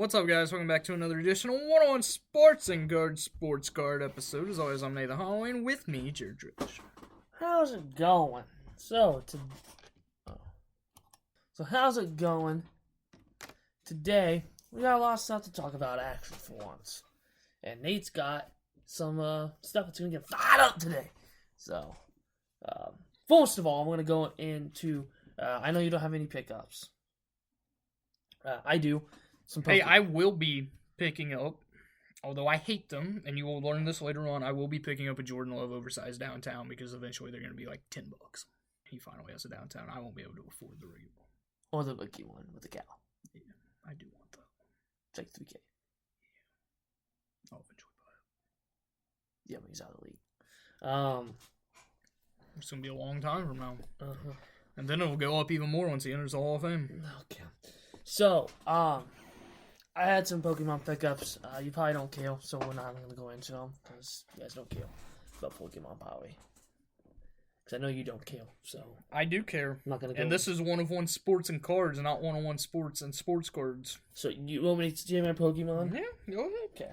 What's up, guys? Welcome back to another edition of 101 Sports and Guard Sports Guard episode. As always, I'm Nathan Holloway, and with me, Jared Drish. How's it going? So how's it going? Today, we got a lot of stuff to talk about, actually, for once. And Nate's got some stuff that's going to get fired up today. So, first of all, I'm going to go into, I know you don't have any pickups. I do. Hey, I will be picking up, although I hate them, and you will learn this later on, I will be picking up a Jordan Love oversized downtown because eventually they're going to be like $10. He finally has a downtown. I won't be able to afford the regular one. Or the rookie one with the cow. Yeah, I do want that. It's like $3K. Yeah. I'll eventually buy it. Yeah, but he's out of the league. It's going to be a long time from now. Uh-huh. And then it'll go up even more once he enters the Hall of Fame. Okay. So, I had some Pokemon pickups. You probably don't care, so we're not going to go into them, because you guys don't care about Pokemon, probably. Because I know you don't care, so... I do care. I'm not going to go And this is one-of-one sports and cards, not one-on-one sports and sports cards. So, you want me to do my Pokemon? Yeah, go ahead. Okay.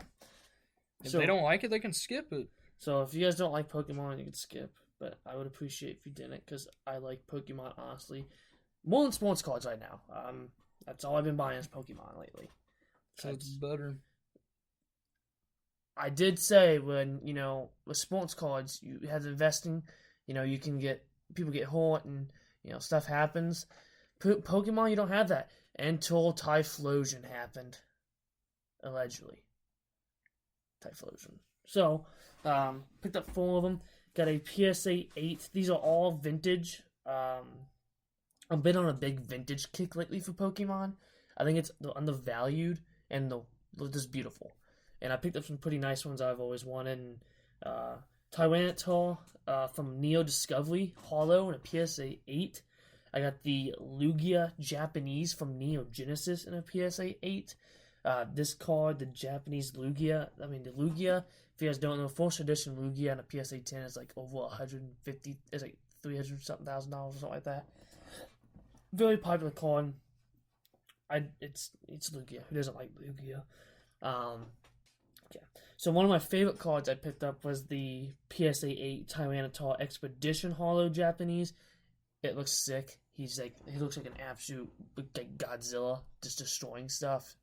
If they don't like it, they can skip it. So, if you guys don't like Pokemon, you can skip. But I would appreciate if you didn't, because I like Pokemon, honestly. More than sports cards right now. That's all I've been buying is Pokemon lately. So it's better. I did say when, with sports cards, you have investing, you can people get hurt and, stuff happens. Pokemon, you don't have that until Typhlosion happened. Allegedly. Typhlosion. So, picked up 4 of them. Got a PSA 8. These are all vintage. I've been on a big vintage kick lately for Pokemon. I think it's undervalued and they're just beautiful. And I picked up some pretty nice ones I've always wanted. And, Tyranitar from Neo Discovery, Hollow, and a PSA 8. I got the Lugia Japanese from Neo Genesis in a PSA 8. This card, the Japanese Lugia, the Lugia, if you guys don't know, 4th edition Lugia and a PSA 10 is like over 150, it's like $300-something thousand or something like that. Very popular card. It's Lugia. Who doesn't like Lugia? Okay. So one of my favorite cards I picked up was the PSA 8 Tyranitar Expedition Hollow Japanese. It looks sick. He looks like an absolute like Godzilla, just destroying stuff.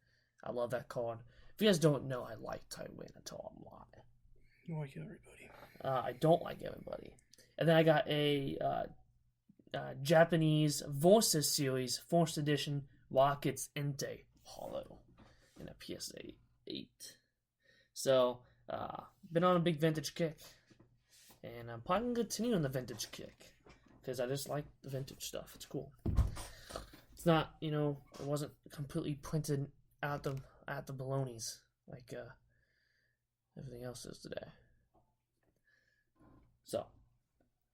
I love that card. If you guys don't know, I like Tyranitar a lot. You like everybody. I don't like everybody. And then I got a Japanese Versus Series 4th edition Rockets Entei Hollow in a PSA 8. So, been on a big vintage kick. And I'm probably going to continue on the vintage kick. Because I just like the vintage stuff. It's cool. It's not, it wasn't completely printed at the balonies like everything else is today. So.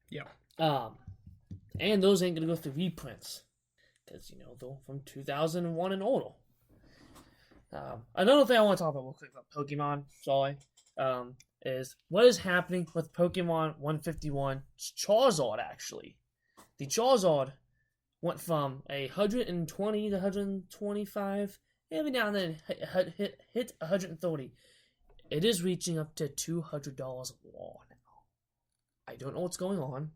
Yeah. And those ain't going to go through reprints. Because, they're from 2001 and older. Another thing I want to talk about real quick about Pokemon, sorry, is what is happening with Pokemon 151 Charizard, actually. The Charizard went from 120 to 125, every now and then hit 130. It is reaching up to $200 raw now. I don't know what's going on.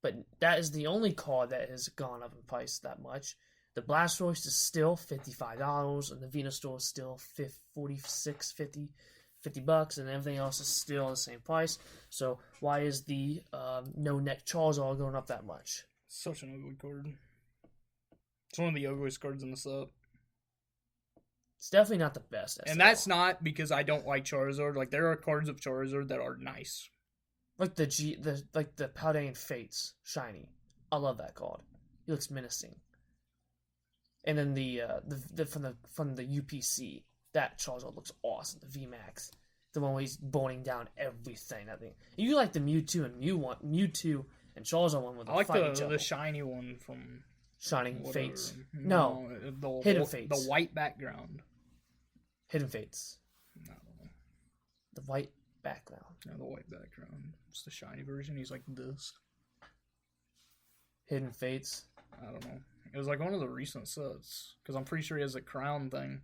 But that is the only card that has gone up in price that much. The Blastoise is still $55, and the Venusaur is still $46, $50, and everything else is still the same price. So why is the no-neck Charizard going up that much? Such an ugly card. It's one of the ugliest cards in the set. It's definitely not the best. And that's not because I don't like Charizard. Like, there are cards of Charizard that are nice. Like the Paldean Fates shiny. I love that card. He looks menacing. And then the from the UPC, that Charizard looks awesome. The VMAX, the one where he's burning down everything. I think you like the Mewtwo and Charizard one with the I like the shiny one from Shining whatever. Fates. No, Hidden Fates. The white background. Hidden Fates. No. The white background. No, the white background. It's the shiny version. He's like this. Hidden Fates. I don't know. It was like one of the recent sets. Because I'm pretty sure he has a crown thing.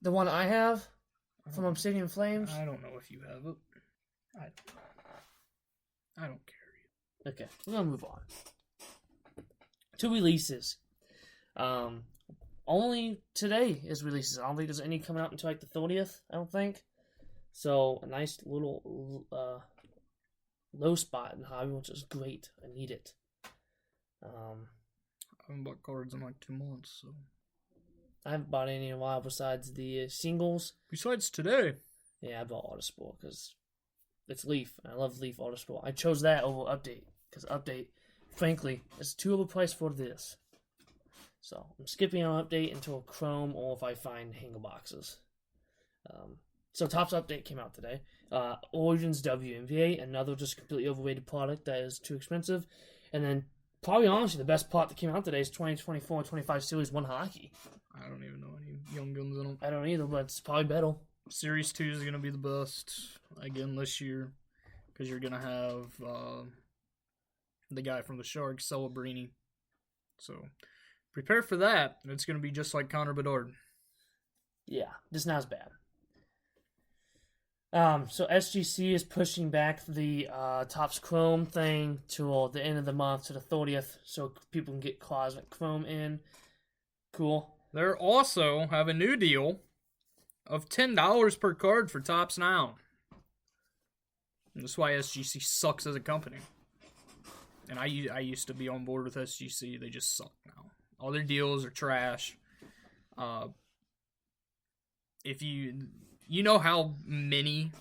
The one I have from Obsidian Flames? I don't know if you have it. I don't care. Okay, we're gonna move on. 2 releases. Only today is releases. I don't think there's any coming out until like the 30th, I don't think. So, a nice little low spot in hobby, which is great. I need it. I haven't bought cards in like 2 months, so. I haven't bought any in a while besides the singles. Besides today. Yeah, I bought Autosport because it's Leaf. And I love Leaf Autosport. I chose that over Update because Update, frankly, is too overpriced for this. So I'm skipping on Update until Chrome or if I find hanger boxes. So Topps Update came out today. Origins WNBA, another just completely overrated product that is too expensive. And then, probably honestly, the best part that came out today is 2024-25 Series 1 Hockey. I don't even know any Young Guns in them. I don't either, but it's probably better. Series 2 is going to be the best again this year because you're going to have the guy from the Sharks, Celebrini. So prepare for that. It's going to be just like Connor Bedard. Yeah, just not as bad. So SGC is pushing back the Topps Chrome thing till the end of the month to the 30th so people can get Cosmic Chrome in. Cool. They're also have a new deal of $10 per card for Topps Now. And that's why SGC sucks as a company. And I used to be on board with SGC. They just suck now. All their deals are trash. If you know how many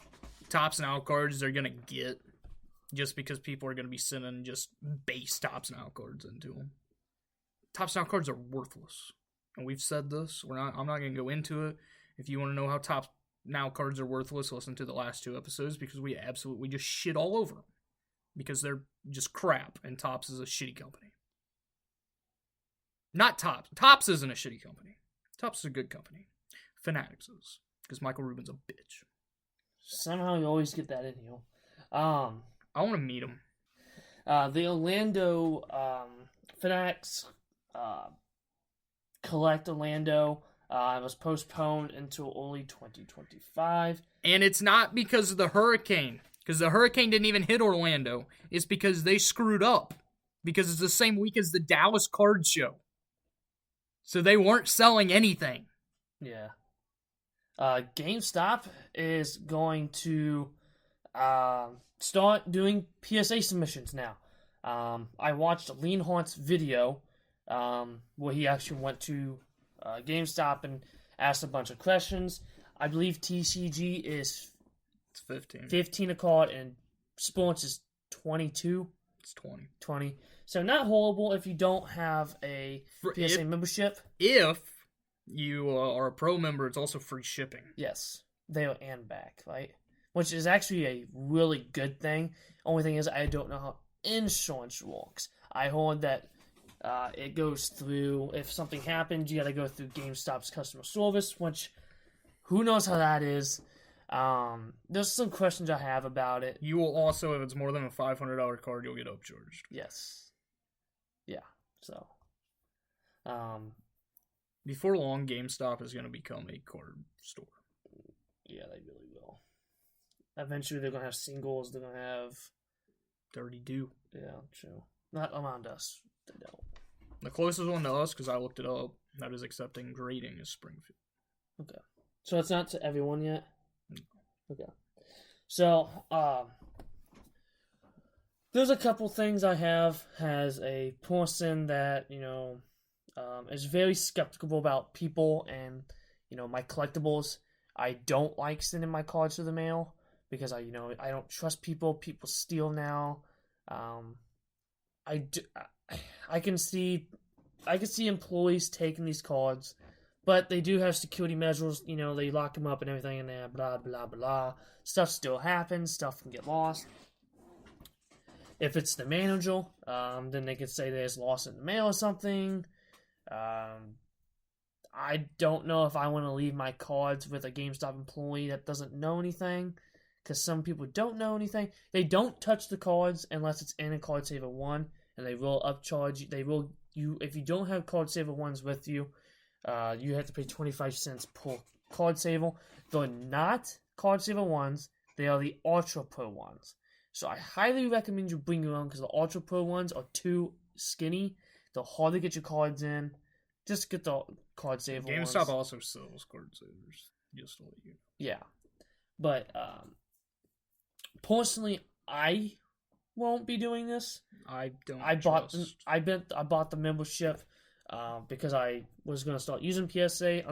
Topps Now cards they're going to get just because people are going to be sending just base Topps Now cards into them. Topps Now cards are worthless. And we've said this. I'm not going to go into it. If you want to know how Topps Now cards are worthless, listen to the last 2 episodes because we just shit all over them. Because they're just crap, and Topps is a shitty company. Not Topps. Topps isn't a shitty company. Topps is a good company. Fanatics is. Because Michael Rubin's a bitch. Somehow you always get that in you. I want to meet him. The Orlando Fanatics Collect Orlando was postponed until early 2025. And it's not because of the hurricane. Because the hurricane didn't even hit Orlando. It's because they screwed up. Because it's the same week as the Dallas Card Show. So they weren't selling anything. Yeah. GameStop is going to start doing PSA submissions now. I watched Lean Haunt's video where he actually went to GameStop and asked a bunch of questions. I believe TCG is it's 15. 15 a card, and Sports is 22. It's 20. 20. So not horrible if you don't have a PSA membership. If you are a pro member, it's also free shipping. Yes. There and back, right? Which is actually a really good thing. Only thing is I don't know how insurance works. I heard that it goes through, if something happens, you got to go through GameStop's customer service, which who knows how that is. There's some questions I have about it. You will also, if it's more than a $500 card, you'll get upcharged. Yes. Yeah. So. Before long, GameStop is going to become a card store. Yeah, they really will. Eventually, they're going to have singles. They're going to have... They already do. Yeah, true. Not around us. They don't. The closest one to us, because I looked it up, that is accepting grading is Springfield. Okay. So it's not to everyone yet? No. Okay. So, there's a couple things I have as a person that, is very skeptical about people and, my collectibles. I don't like sending my cards to the mail because I don't trust people. People steal now. I can see employees taking these cards, but they do have security measures. They lock them up and everything in there. Blah blah blah. Stuff still happens. Stuff can get lost. If it's the manager, then they could say there's lost in the mail or something. I don't know if I want to leave my cards with a GameStop employee that doesn't know anything, because some people don't know anything. They don't touch the cards unless it's in a Card Saver 1, and they will upcharge you. If you don't have Card Saver 1s with you, you have to pay 25 cents per Card Saver. They're not Card Saver ones. They are the Ultra Pro ones. So I highly recommend you bring your own because the Ultra Pro ones are too skinny. They're hard to get your cards in. Just get the Card Saver ones. GameStop also sells card savers. Just to let you know. Yeah. But personally, I won't be doing this. I don't. I bought the membership because I was gonna start using PSA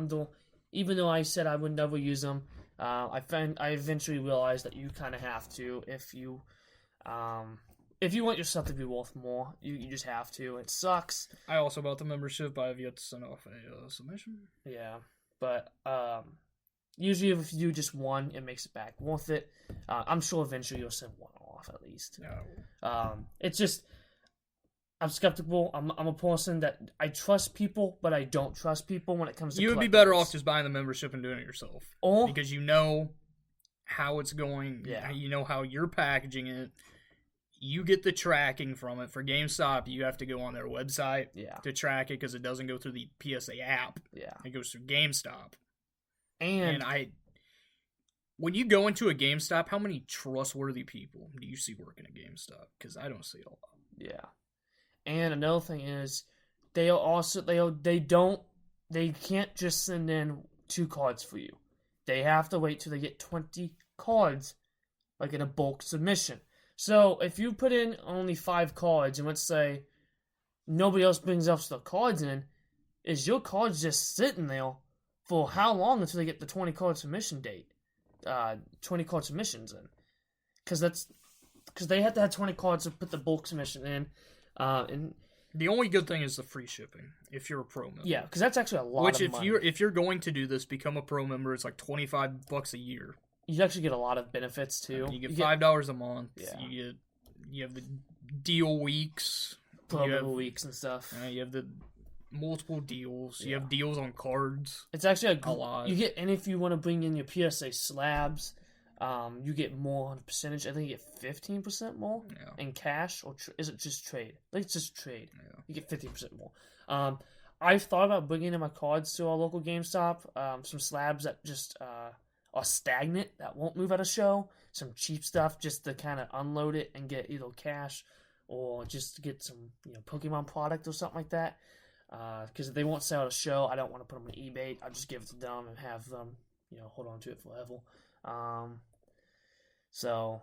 even though I said I would never use them. I eventually realized that you kind of have to if you want your stuff to be worth more. You just have to. It sucks. I also bought the membership, but I've yet to send off a submission. Yeah, but usually if you do just one, it makes it back worth it. I'm sure eventually you'll send one off at least. No. It's just I'm skeptical. I'm a person that I trust people, but I don't trust people when it comes to. You would be better off just buying the membership and doing it yourself, because you know how it's going. Yeah. You know how you're packaging it. You get the tracking from it. For GameStop, you have to go on their website to track it because it doesn't go through the PSA app. Yeah, it goes through GameStop. And when you go into a GameStop, how many trustworthy people do you see working at GameStop? Because I don't see a lot. Yeah. And another thing is, they can't just send in 2 cards for you. They have to wait till they get 20 cards, like in a bulk submission. So if you put in only 5 cards, and let's say nobody else brings up the cards in, is your cards just sitting there for how long until they get the 20 card submission date? 20 card submissions in, because they have to have 20 cards to put the bulk submission in. And the only good thing is the free shipping if you're a pro member. Yeah, because that's actually a lot of money. If you're going to do this, become a pro member. It's like $25 a year. You actually get a lot of benefits too. You get $5 a month. Yeah. You have the deal weeks, promo weeks and stuff. You have the multiple deals. You have deals on cards. It's actually a lot. You get, and if you want to bring in your PSA slabs, you get more on a percentage. I think you get 15% more in cash, or is it just trade? I think it's just trade. Yeah. You get 50% more. I've thought about bringing in my cards to our local GameStop. Some slabs that just are stagnant, that won't move at a show. Some cheap stuff just to kind of unload it and get either cash or just to get some Pokemon product or something like that. Because if they won't sell at a show, I don't want to put them on eBay. I'll just give it to them and have them hold on to it forever. So,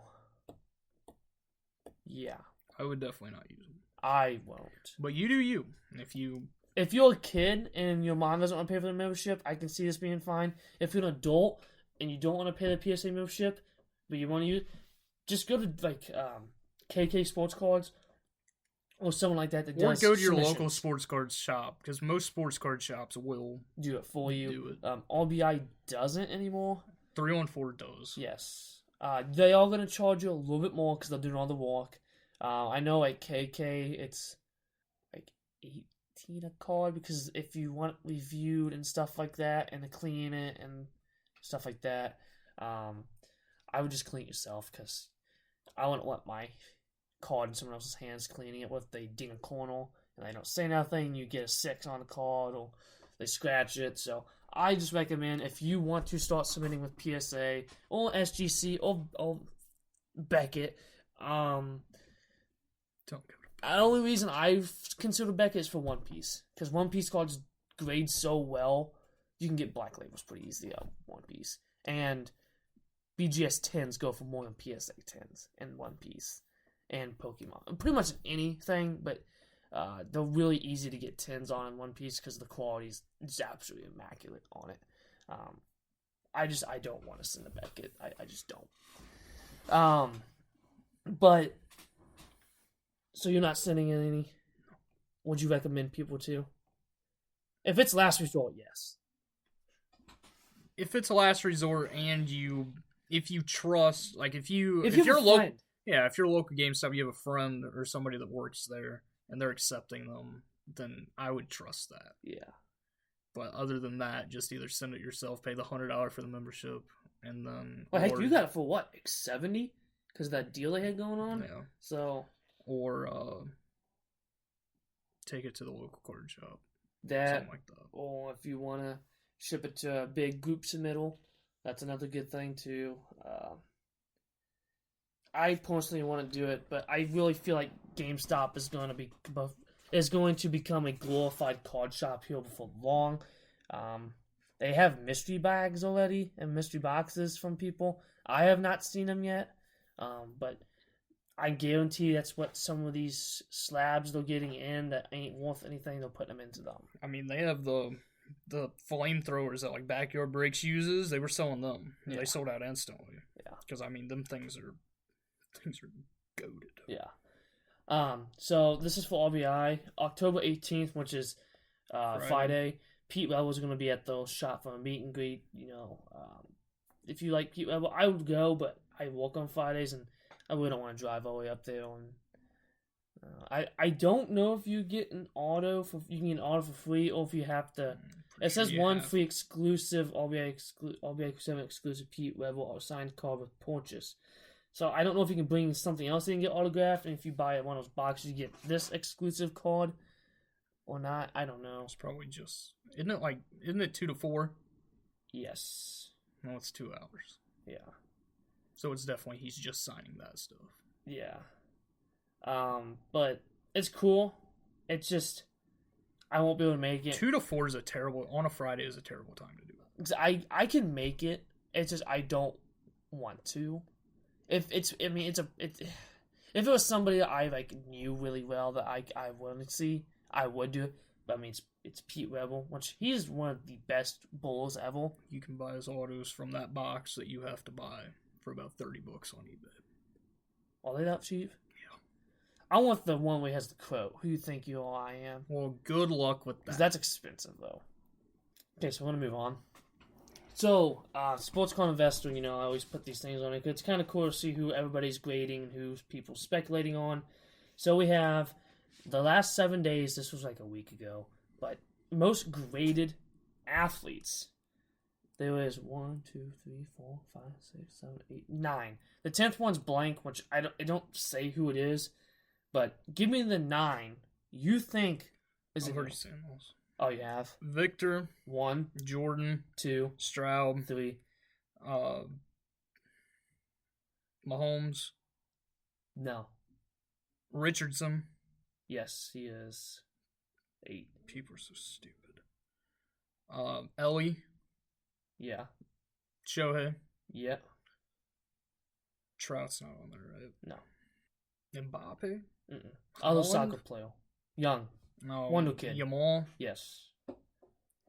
yeah. I would definitely not use them. I won't. But you do you. If you're a kid and your mom doesn't want to pay for the membership, I can see this being fine. If you're an adult and you don't want to pay the PSA membership, but you want to use it, just go to KK Sports Cards or someone like that or go to your local sports card shop, because most sports card shops will do it for you. RBI doesn't anymore. 314 does. Yes. They are going to charge you a little bit more because they're doing all the work. I know at KK it's like $18 a card, because if you want it reviewed and stuff like that and to clean it and stuff like that, I would just clean it yourself, because I wouldn't want my card in someone else's hands cleaning it. What if they ding a corner and they don't say nothing, you get a 6 on the card, or they scratch it. So I just recommend, if you want to start submitting with PSA or SGC or Beckett, don't go. The only reason I've considered Beckett is for One Piece, because One Piece cards grade so well. You can get black labels pretty easily on One Piece, and BGS 10s go for more than PSA 10s in One Piece and Pokemon. Pretty much anything, but they're really easy to get 10s on in One Piece because the quality is just absolutely immaculate on it. I don't want to send a Beckett. I just don't. But so you're not sending in any? Would you recommend people to? If it's last resort, yes. If it's a last resort, and if you trust, like if you're local, if you're a local GameStop, you have a friend or somebody that works there, and they're accepting them, then I would trust that. Yeah. But other than that, just either send it yourself, pay the $100 for the membership, and then. Well, heck, you got it for what, like $70? Because of that deal they had going on. Yeah. So. Or take it to the local card shop. Something like that. Or if you want to ship it to a big group submittal. That's another good thing too. I personally want to do it, but I really feel like GameStop is going to become a glorified card shop here before long. They have mystery bags already and mystery boxes from people. I have not seen them yet, but I guarantee that's what some of these slabs they're getting in that ain't worth anything. They'll put them into them. I mean, they have the flamethrowers that like Backyard Breaks uses. They were selling them. Yeah. They sold out instantly. Yeah, because I mean, them things are goated. Yeah. So this is for RBI. October 18th, which is Friday. Pete Rebel is going to be at the shop for a meet and greet. You know, if you like Pete Rebel, I would go, but I work on Fridays and I really don't want to drive all the way up there. I don't know if you get an auto for free or if you have to. It says one free exclusive RBI 7 exclusive Pete Rebel or signed card with purchase. So I don't know if you can bring something else in and get autographed, and if you buy one of those boxes, you get this exclusive card or not. I don't know. It's probably just isn't it 2 to 4? Yes. No, it's 2 hours. Yeah. So it's definitely he's just signing that stuff. Yeah. But it's cool. It's just I won't be able to make it. 2 to 4 on a Friday is a terrible time to do it. I can make it. It's just I don't want to. If it was somebody that I like knew really well that I wanted to see, I would do it. But I mean, it's Pete Rebel, which he's one of the best bowlers ever. You can buy his autos from that box that you have to buy for about $30 on eBay. Are they that cheap? Yeah. I want the one where he has the quote. Who you think you are, I am. Well, good luck with that. 'Cause that's expensive though. Okay, so I'm gonna move on. So, Sports Card Investor, I always put these things on it. It's kind of cool to see who everybody's grading and who people speculating on. So we have the last 7 days. This was like a week ago, but most graded athletes. There was 1, 2, 3, 4, 5, 6, 7, 8, 9. The 10th one's blank, which I don't say who it is, but give me the 9 you think is. I've already seen those. Oh, you have? Victor. 1. Jordan. 2. Stroud. 3. Mahomes. No. Richardson. Yes, he is. 8. People are so stupid. Ellie. Yeah. Shohei. Yeah. Trout's not on there, right? No. Mbappe? Other soccer player. Young. No. Wonder Kid. Yamal? Yes.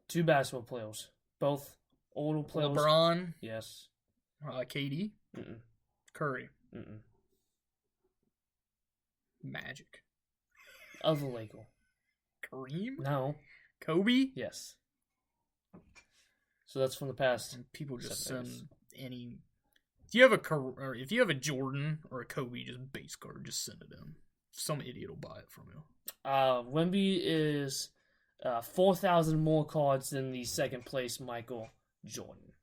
2 basketball players. Both older players. LeBron? Yes. KD? Curry? Magic? Other Laker. Kareem? No. Kobe? Yes. So that's from the past. And people just send any. If you have a Jordan or a Kobe, just base card, just send it in. Some idiot will buy it from you. Wemby is 4,000 more cards than the second place Michael Jordan.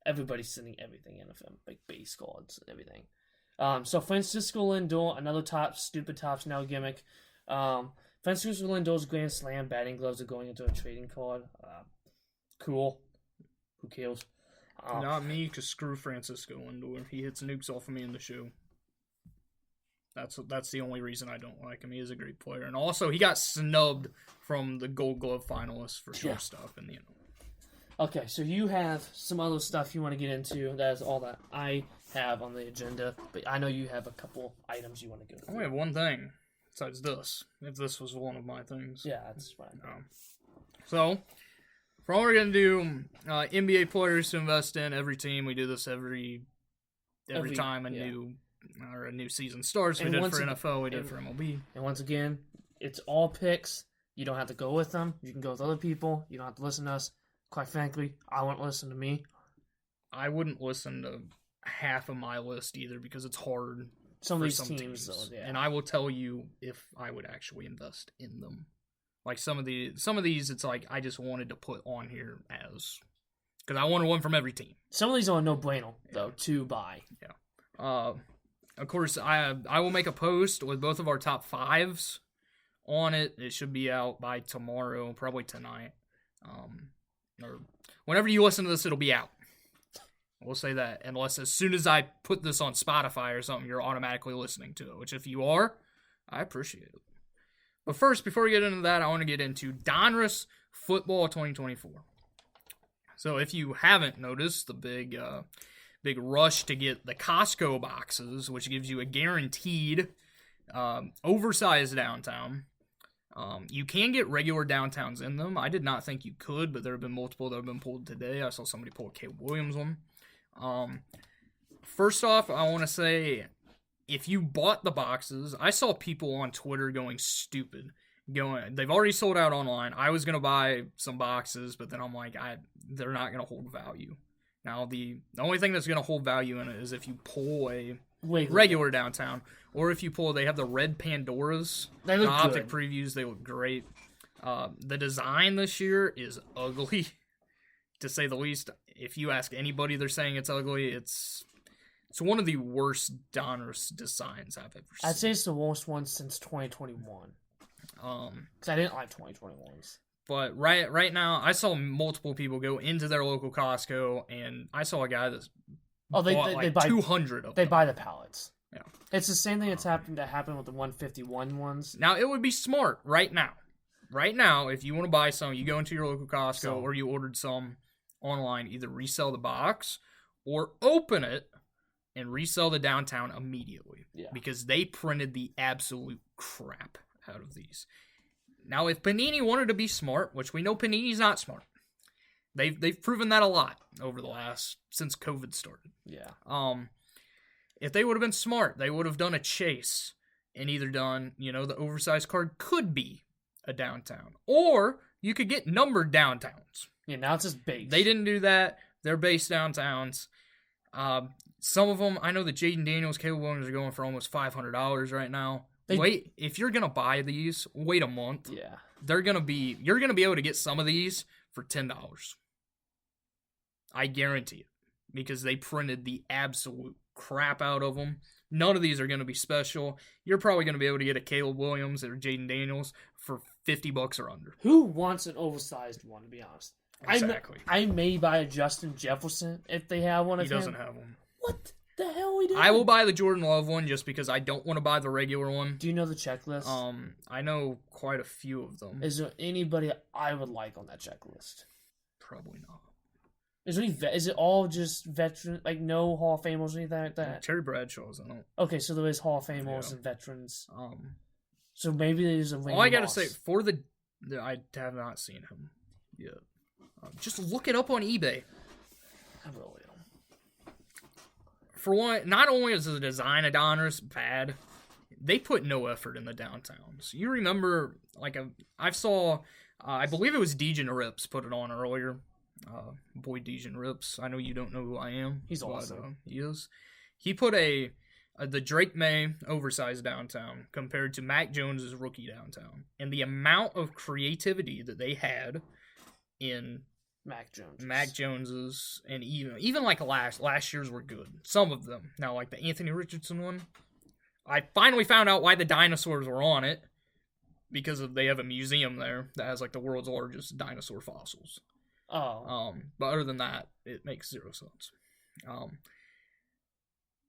Everybody's sending everything in of him, like base cards and everything. So Francisco Lindor, another stupid Topps Now gimmick. Francisco Lindor's Grand Slam batting gloves are going into a trading card. Cool. Who cares? Not me, because screw Francisco Lindor. He hits nukes off of me in the show. That's the only reason I don't like him. He is a great player. And also, he got snubbed from the Gold Glove finalists for shortstop in the end. Okay, so you have some other stuff you want to get into. That is all that I have on the agenda. But I know you have a couple items you want to go through. I only have one thing besides this. If this was one of my things. Yeah, that's fine. So, for all we're going to do, NBA players to invest in, every team. We do this every time a new season starts. We did it for NFL, we did it for MLB. And once again, it's all picks. You don't have to go with them. You can go with other people. You don't have to listen to us. Quite frankly, I won't listen to me. I wouldn't listen to half of my list either because it's hard. Some of these teams. Though, yeah. And I will tell you if I would actually invest in them. Like some of these, it's like I just wanted to put on here because I wanted one from every team. Some of these are no-brainer though to buy. Yeah. Of course, I will make a post with both of our top 5s on it. It should be out by tomorrow, probably tonight. Or whenever you listen to this, it'll be out. We'll say that, unless as soon as I put this on Spotify or something, you're automatically listening to it, which if you are, I appreciate it. But first, before we get into that, I want to get into Donruss Football 2024. So if you haven't noticed, the big rush to get the Costco boxes, which gives you a guaranteed oversized downtown. You can get regular downtowns in them. I did not think you could, but there have been multiple that have been pulled today. I saw somebody pull a Caleb Williams one. First off, I want to say, if you bought the boxes, I saw people on Twitter going stupid. They've already sold out online. I was going to buy some boxes, but then I'm like, they're not going to hold value. Now, the only thing that's going to hold value in it is if you pull a regular downtown, or if you pull, they have the red Pandoras. They look the optic good. previews, they look great. The design this year is ugly, to say the least. If you ask anybody, they're saying it's ugly. It's one of the worst Donruss designs I've ever seen. I'd say it's the worst one since 2021. Because I didn't like 2021s. But right now, I saw multiple people go into their local Costco, and I saw a guy that's they buy 200 of them. They buy the pallets. Yeah. It's the same thing that happened with the 151 ones. Now, it would be smart right now. Right now, if you want to buy some, you go into your local Costco or you ordered some online, either resell the box or open it and resell the downtown immediately. Yeah. Because they printed the absolute crap out of these. Now, if Panini wanted to be smart, which we know Panini's not smart, they've proven that a lot over since COVID started. Yeah. If they would have been smart, they would have done a chase and either done, the oversized card could be a downtown, or you could get numbered downtowns. Yeah, now it's just base. They didn't do that. They're base downtowns. Some of them, I know that Jaden Daniels, Caleb Williams are going for almost $500 right now. If you're gonna buy these, wait a month. Yeah. You're gonna be able to get some of these for $10. I guarantee it. Because they printed the absolute crap out of them. None of these are gonna be special. You're probably gonna be able to get a Caleb Williams or Jaden Daniels for $50 or under. Who wants an oversized one, to be honest? Exactly. I may buy a Justin Jefferson if they have one of him. He doesn't have one. What the hell are we doing? I will buy the Jordan Love one just because I don't want to buy the regular one. Do you know the checklist? I know quite a few of them. Is there anybody I would like on that checklist? Probably not. Is it all just veteran, like no Hall of Famers or anything like that? Terry Bradshaw's in it. Okay, so there is Hall of Famers and veterans. So maybe there's a Randy all I gotta Moss. say, I have not seen him yet. Just look it up on eBay. I will. For one, not only is the design of Donruss bad, they put no effort in the downtowns. You remember, I believe it was Dejan Rips put it on earlier. Boy, Dejan Rips. I know you don't know who I am. He's awesome. He is. He put the Drake May oversized downtown compared to Mac Jones's rookie downtown, and the amount of creativity that they had in Mac Jones's, and even like last year's were good. Some of them. Now, like the Anthony Richardson one, I finally found out why the dinosaurs were on it, because they have a museum there that has like the world's largest dinosaur fossils. Oh. But other than that, it makes zero sense.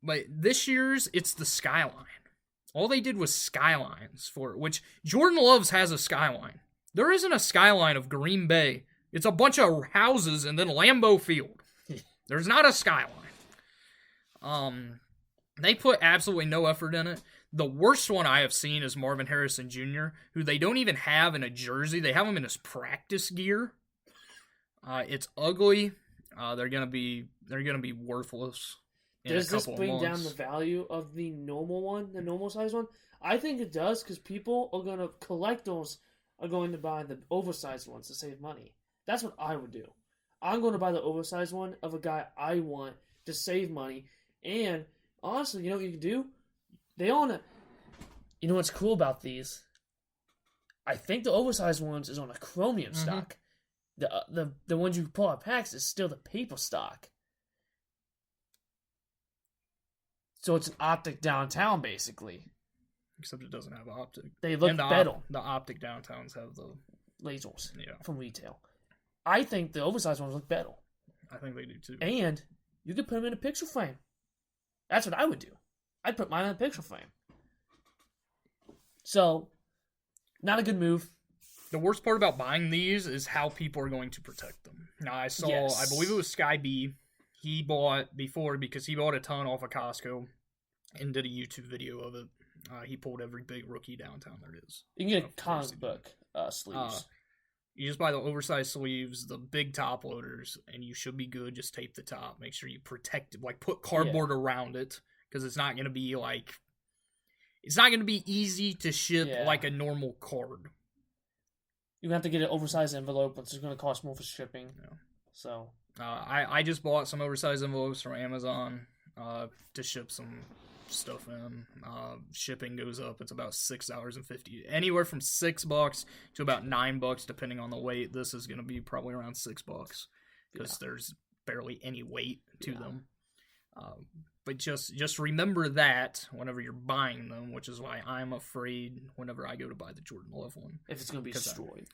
But this year's, it's the skyline. All they did was skylines for it, which Jordan Love's has a skyline. There isn't a skyline of Green Bay. It's a bunch of houses and then Lambeau Field. There's not a skyline. They put absolutely no effort in it. The worst one I have seen is Marvin Harrison Jr., who they don't even have in a jersey. They have him in his practice gear. It's ugly. They're gonna be worthless. Does this bring down the value of the normal one, the normal size one? I think it does, because people are gonna collectors are going to buy the oversized ones to save money. That's what I would do. I'm going to buy the oversized one of a guy I want to save money. And honestly, you know what you can do? They own it. You know what's cool about these? I think the oversized ones is on a chromium stock. The ones you pull out packs is still the paper stock. So it's an optic downtown, basically. Except it doesn't have optic. They look better. The optic downtowns have the lasers from retail. I think the oversized ones look better. I think they do too. And you could put them in a picture frame. That's what I would do. I'd put mine in a picture frame. So, not a good move. The worst part about buying these is how people are going to protect them. Now, I believe it was Sky B. He bought before because he bought a ton off of Costco and did a YouTube video of it. He pulled every big rookie downtown there is. You can get comic book sleeves. You just buy the oversized sleeves, the big top loaders, and you should be good. Just tape the top. Make sure you protect it. Like, put cardboard around it, because it's not going to be, like... It's not going to be easy to ship like a normal card. You have to get an oversized envelope, which is going to cost more for shipping. Yeah. So... I just bought some oversized envelopes from Amazon to ship some stuff in. Shipping goes up. It's about $6.50. Anywhere from $6 to about $9, depending on the weight. This is going to be probably around $6 because there's barely any weight to them. But just remember that whenever you're buying them, which is why I'm afraid whenever I go to buy the Jordan Love one. If it's going to be destroyed.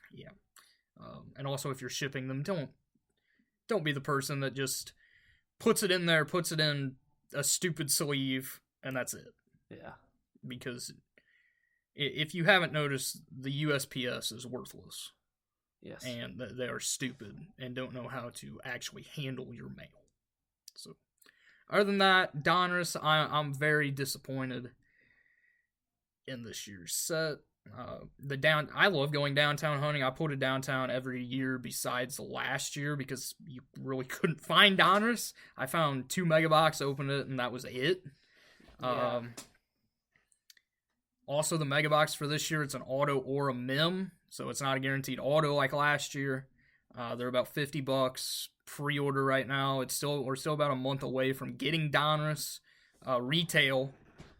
And also if you're shipping them, don't be the person that just puts it in there, puts it in a stupid sleeve, and that's it. Yeah. Because if you haven't noticed, the USPS is worthless. Yes. And they are stupid and don't know how to actually handle your mail. So, other than that, Donruss, I'm very disappointed in this year's set. I love going downtown hunting. I pulled it downtown every year besides last year because you really couldn't find Donruss. I found 2 megabox, opened it, and that was it. Yeah. Also, the megabox for this year, it's an auto or a mem, so it's not a guaranteed auto like last year. They're about $50 pre-order right now. We're still about a month away from getting Donruss retail,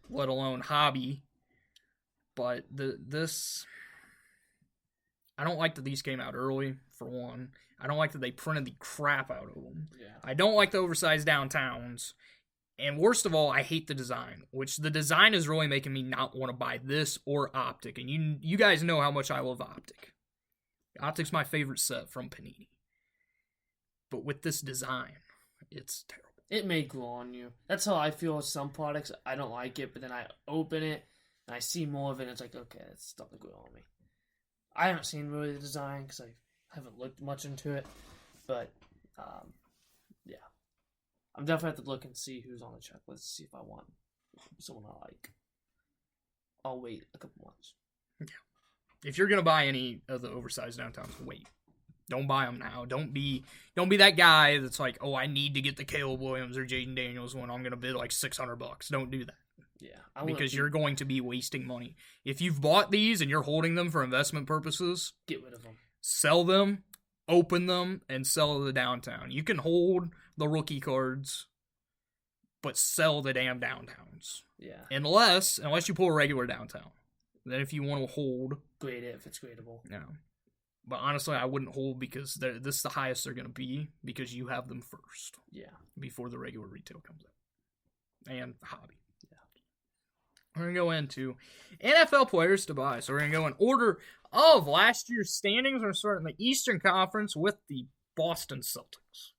let alone hobby. But I don't like that these came out early, for one. I don't like that they printed the crap out of them. Yeah. I don't like the oversized downtowns. And worst of all, I hate the design, which the design is really making me not want to buy this or Optic. And you guys know how much I love Optic. Optic's my favorite set from Panini. But with this design, it's terrible. It may grow on you. That's how I feel with some products. I don't like it, but then I open it, and I see more of it, and it's like, okay, it's starting to grow on me. I haven't seen really the design, because I haven't looked much into it. But, yeah. I'm definitely have to look and see who's on the checklist, see if I want someone I like. I'll wait a couple months. Yeah. If you're going to buy any of the oversized downtowns, wait. Don't buy them now. Don't be that guy that's like, oh, I need to get the Caleb Williams or Jaden Daniels one. I'm going to bid like $600. Don't do that. Yeah. Because you're going to be wasting money. If you've bought these and you're holding them for investment purposes, get rid of them. Sell them, open them, and sell the downtown. You can hold the rookie cards, but sell the damn downtowns. Yeah. Unless you pull a regular downtown. Then if you want to hold... Grade it if it's gradable. Yeah. But honestly, I wouldn't hold because this is the highest they're going to be because you have them first. Yeah. Before the regular retail comes out. And hobby. Yeah. We're going to go into NFL players to buy. So we're going to go in order of last year's standings. We're starting the Eastern Conference with the Boston Celtics.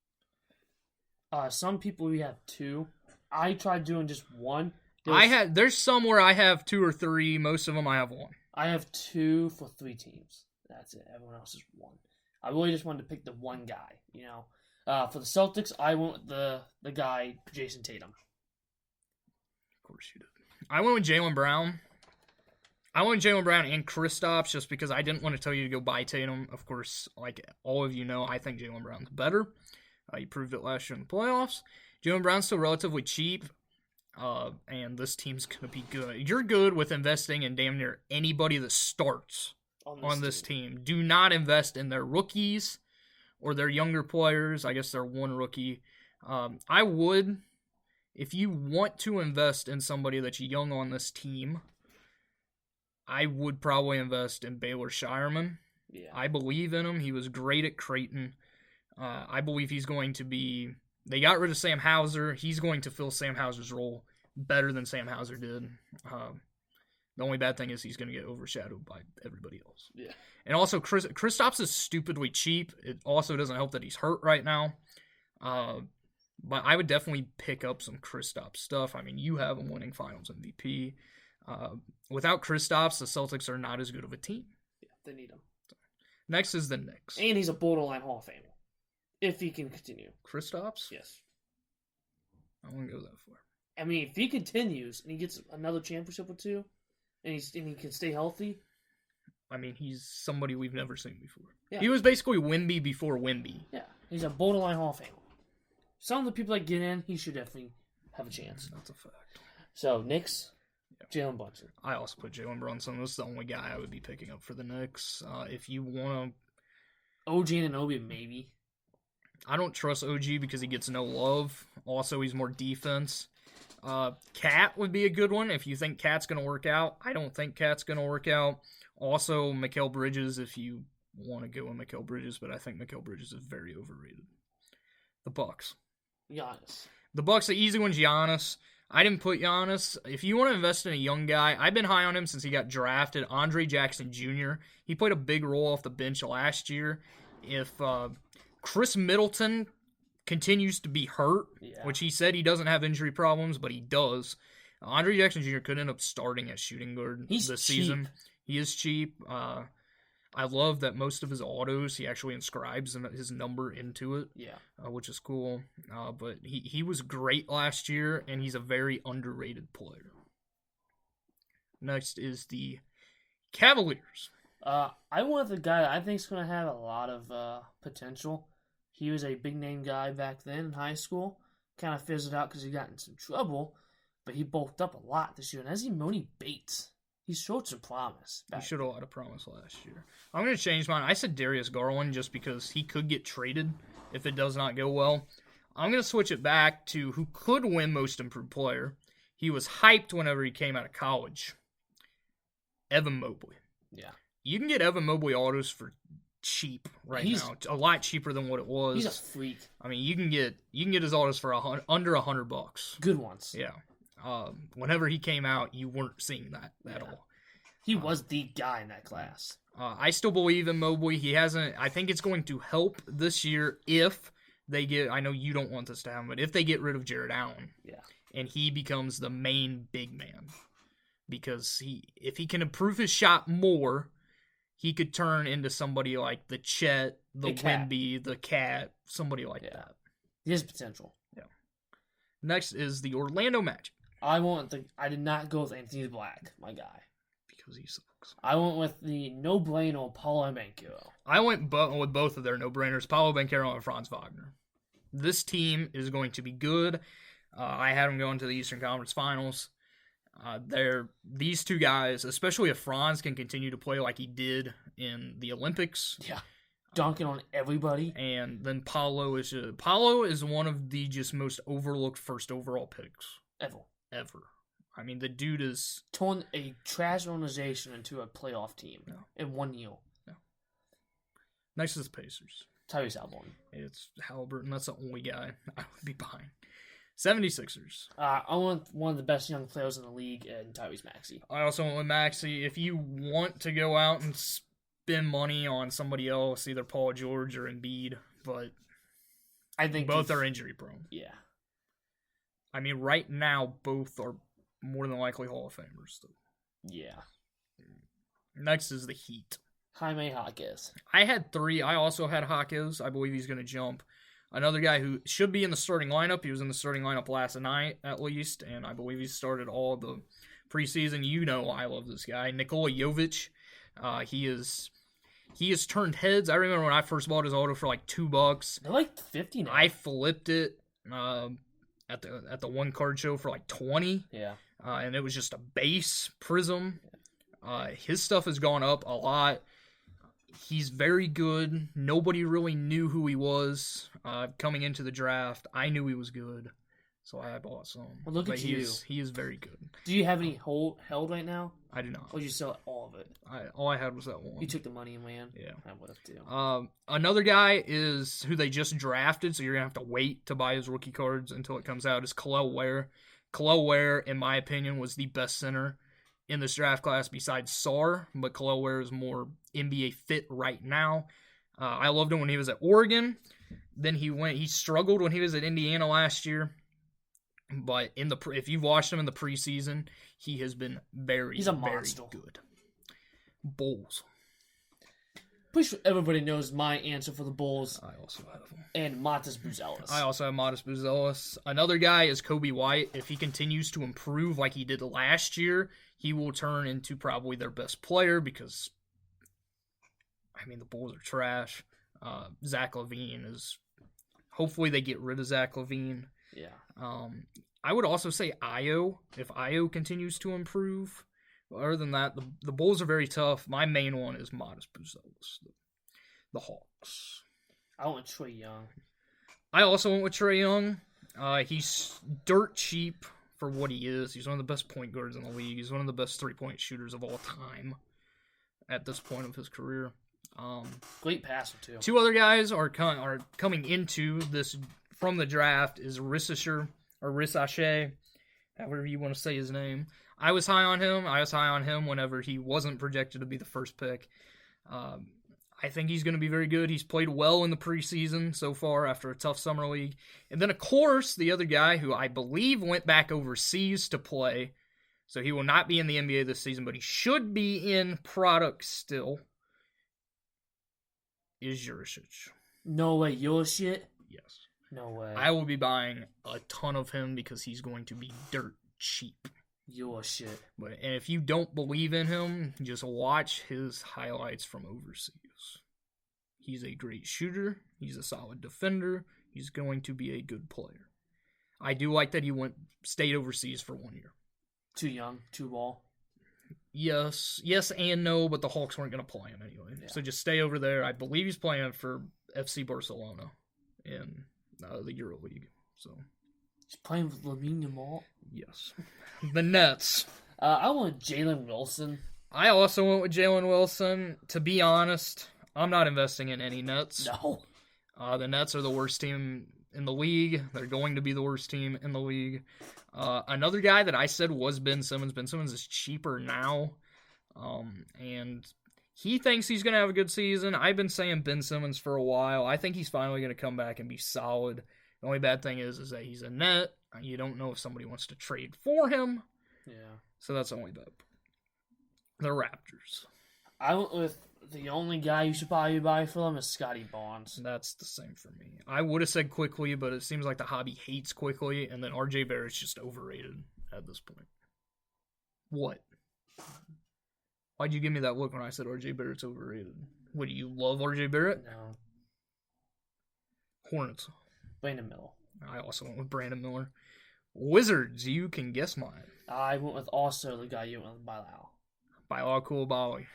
Some people we have 2. I tried doing just 1. There's some where I have 2 or 3. Most of them I have 1. I have 2 for 3 teams. That's it. Everyone else is 1. I really just wanted to pick the one guy, you know. For the Celtics, I went with the guy, Jason Tatum. Of course you did. I went with Jaylen Brown. I went with Jaylen Brown and Kristaps just because I didn't want to tell you to go buy Tatum. Of course, like all of you know, I think Jaylen Brown's better. He proved it last year in the playoffs. Jaylen Brown's still relatively cheap. And this team's going to be good. You're good with investing in damn near anybody that starts on this team. Do not invest in their rookies or their younger players. I guess they're 1 rookie. I would, if you want to invest in somebody that's young on this team, I would probably invest in Baylor Shireman. Yeah. I believe in him. He was great at Creighton. I believe he's going to be... They got rid of Sam Hauser. He's going to fill Sam Hauser's role better than Sam Hauser did. The only bad thing is he's going to get overshadowed by everybody else. Yeah. And also, Kristaps is stupidly cheap. It also doesn't help that he's hurt right now. But I would definitely pick up some Kristaps stuff. I mean, you have him winning Finals MVP. Without Kristaps, the Celtics are not as good of a team. Yeah, they need him. Next is the Knicks. And he's a borderline Hall of Famer. If he can continue. Kristaps? Yes. I wouldn't go that far. I mean, if he continues and he gets another championship or two, and he can stay healthy. I mean, he's somebody we've never seen before. Yeah. He Yeah. was basically Wemby before Wemby. Yeah, he's a borderline Hall of Famer. Some of the people that get in, he should definitely have a chance. That's a fact. So, Knicks, Jalen Brunson. I also put Jalen Brunson. This is the only guy I would be picking up for the Knicks. If you want to... OG and Anunoby, maybe. I don't trust OG because he gets no love. Also, he's more defense. Cat would be a good one if you think Cat's going to work out. I don't think Cat's going to work out. Also, Mikal Bridges if you want to go with Mikal Bridges, but I think Mikal Bridges is very overrated. The Bucks. Giannis. The Bucks, the easy one's Giannis. I didn't put Giannis. If you want to invest in a young guy, I've been high on him since he got drafted. Andre Jackson Jr. He played a big role off the bench last year. If Chris Middleton continues to be hurt, which he said he doesn't have injury problems, but he does. Andre Jackson Jr. could end up starting at shooting guard this season. He is cheap. I love that most of his autos, he actually inscribes his number into it, which is cool. But he was great last year, and he's a very underrated player. Next is the Cavaliers. I want the guy I think is going to have a lot of potential. He was a big-name guy back then in high school. Kind of fizzled out because he got in some trouble, but he bulked up a lot this year. And as Emoni Bates, he showed some promise. He showed a lot of promise last year. I'm going to change mine. I said Darius Garland just because he could get traded if it does not go well. I'm going to switch it back to who could win Most Improved Player. He was hyped whenever he came out of college. Evan Mobley. Yeah. You can get Evan Mobley autos for cheap now. It's a lot cheaper than what it was. He's a freak. I mean, you can get his autos for under $100. Good ones. Yeah. Whenever he came out, you weren't seeing that at all. He was the guy in that class. I still believe in Mobley. He hasn't. I think it's going to help this year if they get. I know you don't want this to happen, but if they get rid of Jared Allen, and he becomes the main big man, because if he can improve his shot more, he could turn into somebody like the Chet, the Wemby, the Cat, somebody like that. He has potential. Yeah. Next is the Orlando Magic. I did not go with Anthony Black, my guy. Because he sucks. I went with the no-brainer Paulo Banchero. I went with both of their no-brainers, Paulo Banchero and Franz Wagner. This team is going to be good. I had them going to the Eastern Conference Finals. These two guys, especially if Franz can continue to play like he did in the Olympics. Yeah. Dunking on everybody. And then Paulo is one of the just most overlooked first overall picks. Ever. I mean, the dude is... Torn a trash organization into a playoff team in 1 year. No. Next is the Pacers. Tyrese Halliburton. It's Halliburton. That's the only guy I would be buying. 76ers. I want one of the best young players in the league, and Tyrese Maxey. I also went with Maxey. If you want to go out and spend money on somebody else, either Paul George or Embiid, but I think both are injury prone. Yeah. I mean, right now, both are more than likely Hall of Famers. Though. Yeah. Next is the Heat. Jaime Jaquez. I had 3. I also had Jaquez. I believe he's going to jump. Another guy who should be in the starting lineup. He was in the starting lineup last night, at least, and I believe he started all the preseason. You know I love this guy. Nikola Jovic. He has turned heads. I remember when I first bought his auto for like $2. They're like 50 now. I flipped it at the one card show for like 20. Yeah. And it was just a base prism. His stuff has gone up a lot. He's very good. Nobody really knew who he was coming into the draft. I knew he was good, so I bought some. Well, look at you. He is very good. Do you have any held right now? I do not. Or did you sell all of it? All I had was that one. You took the money and ran? Yeah. I would have too. Another guy is who they just drafted, so you're going to have to wait to buy his rookie cards until it comes out, is Kel'el Ware. Kel'el Ware, in my opinion, was the best center in this draft class besides Sarr, but Khalil Ware is more NBA fit right now. I loved him when he was at Oregon. Then he struggled when he was at Indiana last year. But if you've watched him in the preseason, he has been He's a monster. Very good. Bulls. Pretty sure everybody knows my answer for the Bulls. I also have him. And Matas Buzelis. I also have Matas Buzelis. Another guy is Kobe White. If he continues to improve like he did last year, he will turn into probably their best player because, the Bulls are trash. Zach LaVine is... Hopefully they get rid of Zach LaVine. Yeah. I would also say Io, if Io continues to improve. Other than that, the Bulls are very tough. My main one is Matas Buzelis, the Hawks. I went Trae Young. I also went with Trae Young. He's dirt cheap for what he is. He's one of the best point guards in the league. He's one of the best three-point shooters of all time at this point of his career. Great passer, too. Two other guys are coming into this from the draft is Rissasher, however you want to say his name. I was high on him whenever he wasn't projected to be the first pick. I think he's going to be very good. He's played well in the preseason so far after a tough summer league. And then, of course, the other guy who I believe went back overseas to play, so he will not be in the NBA this season, but he should be in product still, is Jurisic. No way, your shit? Yes. No way. I will be buying a ton of him because he's going to be dirt cheap. Your shit. And if you don't believe in him, just watch his highlights from overseas. He's a great shooter. He's a solid defender. He's going to be a good player. I do like that he stayed overseas for 1 year. Too young, too ball. Yes and no, but the Hawks weren't going to play him anyway. Yeah. So just stay over there. I believe he's playing for FC Barcelona in the EuroLeague. So he's playing with Lamine Yamal? Yes. The Nets. I went Jalen Wilson. I also went with Jalen Wilson. To be honest, I'm not investing in any Nets. No. The Nets are the worst team in the league. They're going to be the worst team in the league. Another guy that I said was Ben Simmons. Ben Simmons is cheaper now. And he thinks he's going to have a good season. I've been saying Ben Simmons for a while. I think he's finally going to come back and be solid. The only bad thing is that he's a net. You don't know if somebody wants to trade for him. Yeah. So that's the only bad. The Raptors. I went with the only guy you should probably buy for them is Scotty Barnes. That's the same for me. I would have said Quickly, but it seems like the hobby hates Quickly, and then RJ Barrett's just overrated at this point. What? Why'd you give me that look when I said RJ Barrett's overrated? What, do you love RJ Barrett? No. Hornets. Brandon Miller. I also went with Brandon Miller. Wizards, you can guess mine. I went with also the guy you went with, Bilal Coulibaly.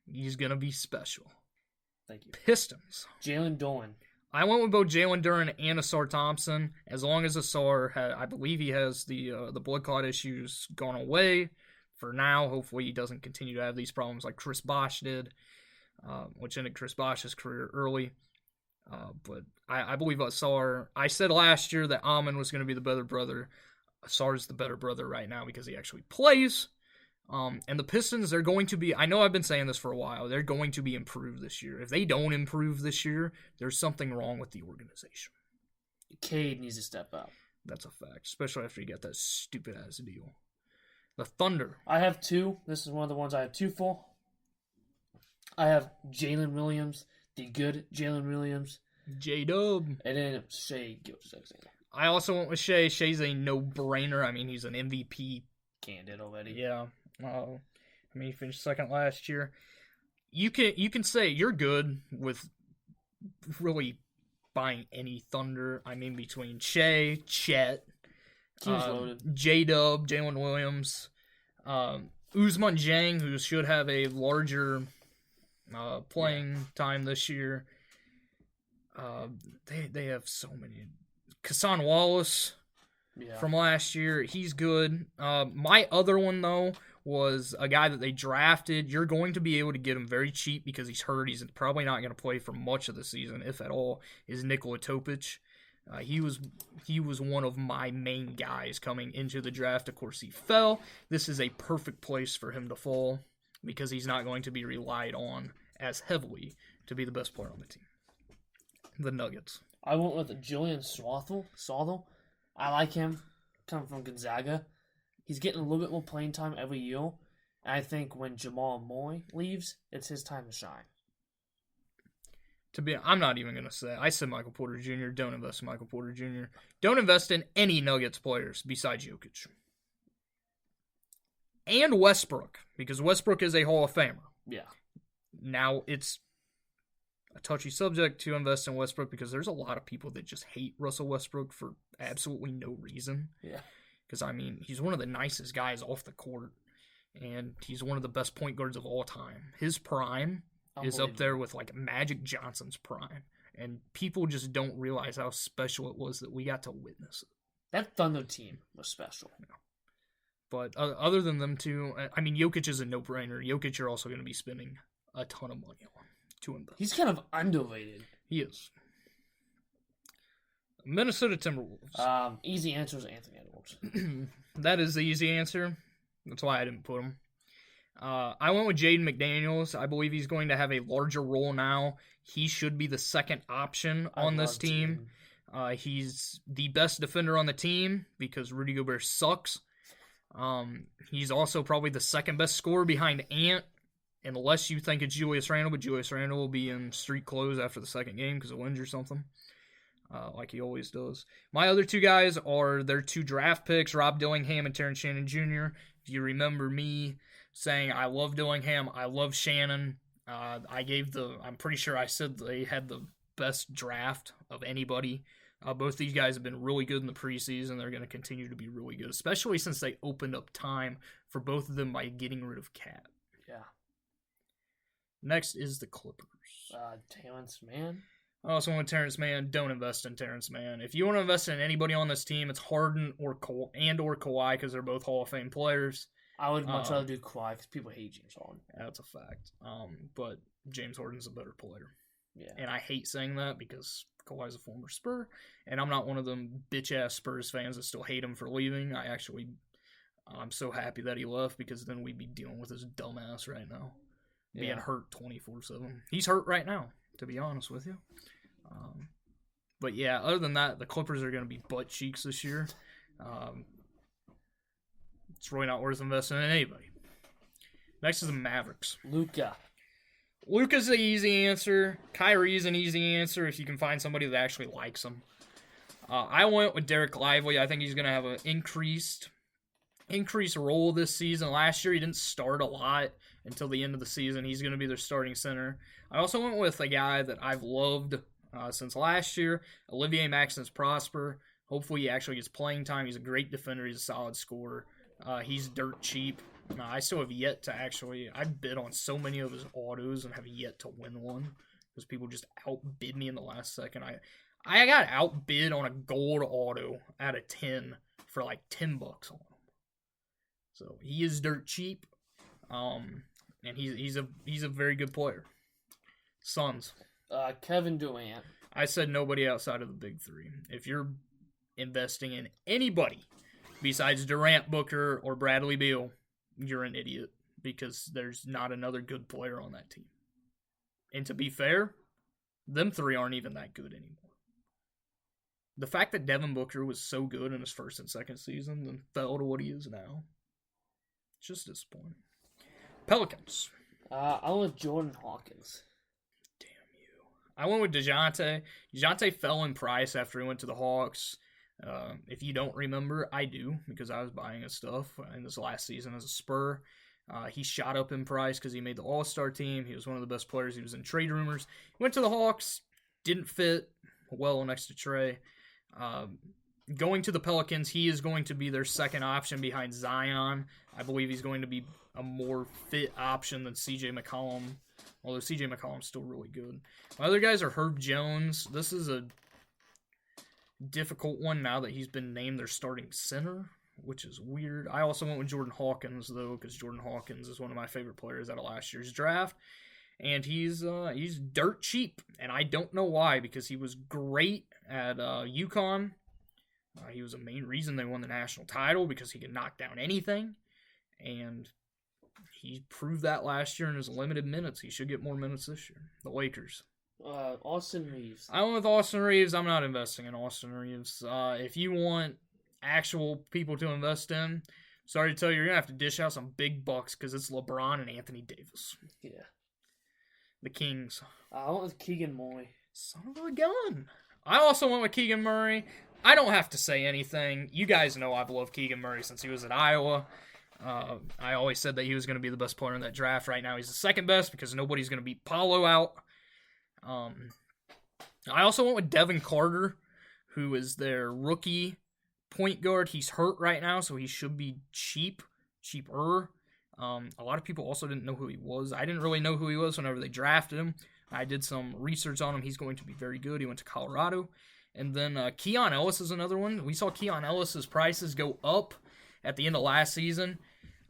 He's going to be special. Thank you. Pistons. Jalen Duren. I went with both Jalen Duren and Asar Thompson. As long as Asar, I believe he has the blood clot issues gone away for now. Hopefully he doesn't continue to have these problems like Chris Bosh did, which ended Chris Bosh's career early. But I believe Asar, I said last year that Amon was going to be the better brother. Asar's the better brother right now because he actually plays. And the Pistons, they're going to be, I know I've been saying this for a while, they're going to be improved this year. If they don't improve this year, there's something wrong with the organization. Cade needs to step up. That's a fact, especially after you get that stupid-ass deal. The Thunder. I have two. This is one of the ones I have two for. I have Jalen Williams, the good Jalen Williams. J-Dub. And then Shai Gilgeous-Alexander. I also went with Shai. Shai's a no-brainer. I mean, he's an MVP candidate already. Yeah. He finished second last year. You can say you're good with really buying any Thunder. I mean, between Shai, Chet, J-Dub, Jalen Williams, Ousmane Dieng, who should have a larger playing time this year. They have so many. Kassan Wallace from last year, he's good. My other one, though, was a guy that they drafted. You're going to be able to get him very cheap because he's hurt. He's probably not going to play for much of the season, if at all, is Nikola Topic. He was one of my main guys coming into the draft. Of course, he fell. This is a perfect place for him to fall because he's not going to be relied on as heavily to be the best player on the team. The Nuggets. I went with Julian Swaddle. I like him, coming from Gonzaga. He's getting a little bit more playing time every year. And I think when Jamal Moy leaves, it's his time to shine. I'm not even going to say. I said Michael Porter Jr. Don't invest in Michael Porter Jr. Don't invest in any Nuggets players besides Jokic. And Westbrook, because Westbrook is a Hall of Famer. Yeah. Now, it's a touchy subject to invest in Westbrook because there's a lot of people that just hate Russell Westbrook for absolutely no reason. Yeah. Because, I mean, he's one of the nicest guys off the court, and he's one of the best point guards of all time. His prime is up there with, like, Magic Johnson's prime. And people just don't realize how special it was that we got to witness it. That Thunder team was special. Yeah. But other than them two, I mean, Jokic is a no-brainer. Jokic you're also going to be spending a ton of money on to invest. He's kind of underrated. He is. Minnesota Timberwolves. Easy answer is Anthony Edwards. That is the easy answer. That's why I didn't put him. I went with Jaden McDaniels. I believe he's going to have a larger role now. He should be the second option on this team. He's the best defender on the team because Rudy Gobert sucks. He's also probably the second best scorer behind Ant, unless you think it's Julius Randle, but Julius Randle will be in street clothes after the second game because of wins or something, like he always does. My other two guys are their two draft picks, Rob Dillingham and Terrence Shannon Jr. If you remember me saying I love Dillingham, I love Shannon, I'm pretty sure I said they had the best draft of anybody. Both these guys have been really good in the preseason. They're going to continue to be really good, especially since they opened up time for both of them by getting rid of Cat. Yeah. Next is the Clippers. Terrence Mann. I also want Terrence Mann. Don't invest in Terrence Mann. If you want to invest in anybody on this team, it's Harden or Kawhi because they're both Hall of Fame players. I would much rather do Kawhi because people hate James Harden. That's a fact. But James Harden's a better player. Yeah. And I hate saying that because Kawhi's a former Spur, and I'm not one of them bitch-ass Spurs fans that still hate him for leaving. I'm so happy that he left because then we'd be dealing with his dumbass right now. Being hurt 24/7. He's hurt right now, to be honest with you. But yeah, other than that, the Clippers are going to be butt cheeks this year. It's really not worth investing in anybody. Next is the Mavericks. Luka's the easy answer. Kyrie's an easy answer if you can find somebody that actually likes him. I went with Derek Lively. I think he's going to have an increased role this season. Last year, he didn't start a lot until the end of the season. He's going to be their starting center. I also went with a guy that I've loved since last year, Olivier Maxence Prosper. Hopefully, he actually gets playing time. He's a great defender. He's a solid scorer. He's dirt cheap. I still have yet to I bid on so many of his autos and have yet to win one because people just outbid me in the last second. I got outbid on a gold auto out of 10 for like $10 on him. So he is dirt cheap, and he's a very good player. Suns. Kevin Durant. I said nobody outside of the big three. If you're investing in anybody besides Durant, Booker, or Bradley Beal, you're an idiot because there's not another good player on that team. And to be fair, them three aren't even that good anymore. The fact that Devin Booker was so good in his first and second season and fell to what he is now, it's just disappointing. Pelicans. I went with Jordan Hawkins. Damn you. I went with DeJounte. DeJounte fell in price after he went to the Hawks. If you don't remember, I do, because I was buying his stuff in this last season as a Spur. He shot up in price because he made the All-Star team. He was one of the best players. He was in trade rumors. He went to the Hawks, didn't fit well next to Trey. Going to the Pelicans, he is going to be their second option behind Zion. I believe he's going to be a more fit option than C.J. McCollum, although C.J. McCollum's still really good. My other guys are Herb Jones. This is a difficult one now that he's been named their starting center, which is weird. I also went with Jordan Hawkins, though, because Jordan Hawkins is one of my favorite players out of last year's draft. and he's dirt cheap, and I don't know why, because he was great at UConn. He was a main reason they won the national title, because he could knock down anything, and he proved that last year in his limited minutes. He should get more minutes this year. The Lakers. Austin Reeves. I went with Austin Reeves. I'm not investing in Austin Reeves. If you want actual people to invest in, sorry to tell you, you're going to have to dish out some big bucks, because it's LeBron and Anthony Davis. Yeah. The Kings. I went with Keegan Murray. Son of a gun. I also went with Keegan Murray. I don't have to say anything. You guys know I've loved Keegan Murray since he was at Iowa. I always said that he was going to be the best player in that draft. Right now he's the second best, because nobody's going to beat Paulo out. I also went with Devin Carter, who is their rookie point guard. He's hurt right now, so he should be cheaper. A lot of people also didn't know who he was. I didn't really know who he was whenever they drafted him. I did some research on him. He's going to be very good. He went to Colorado. And then Keon Ellis is another one. We saw Keon Ellis's prices go up at the end of last season.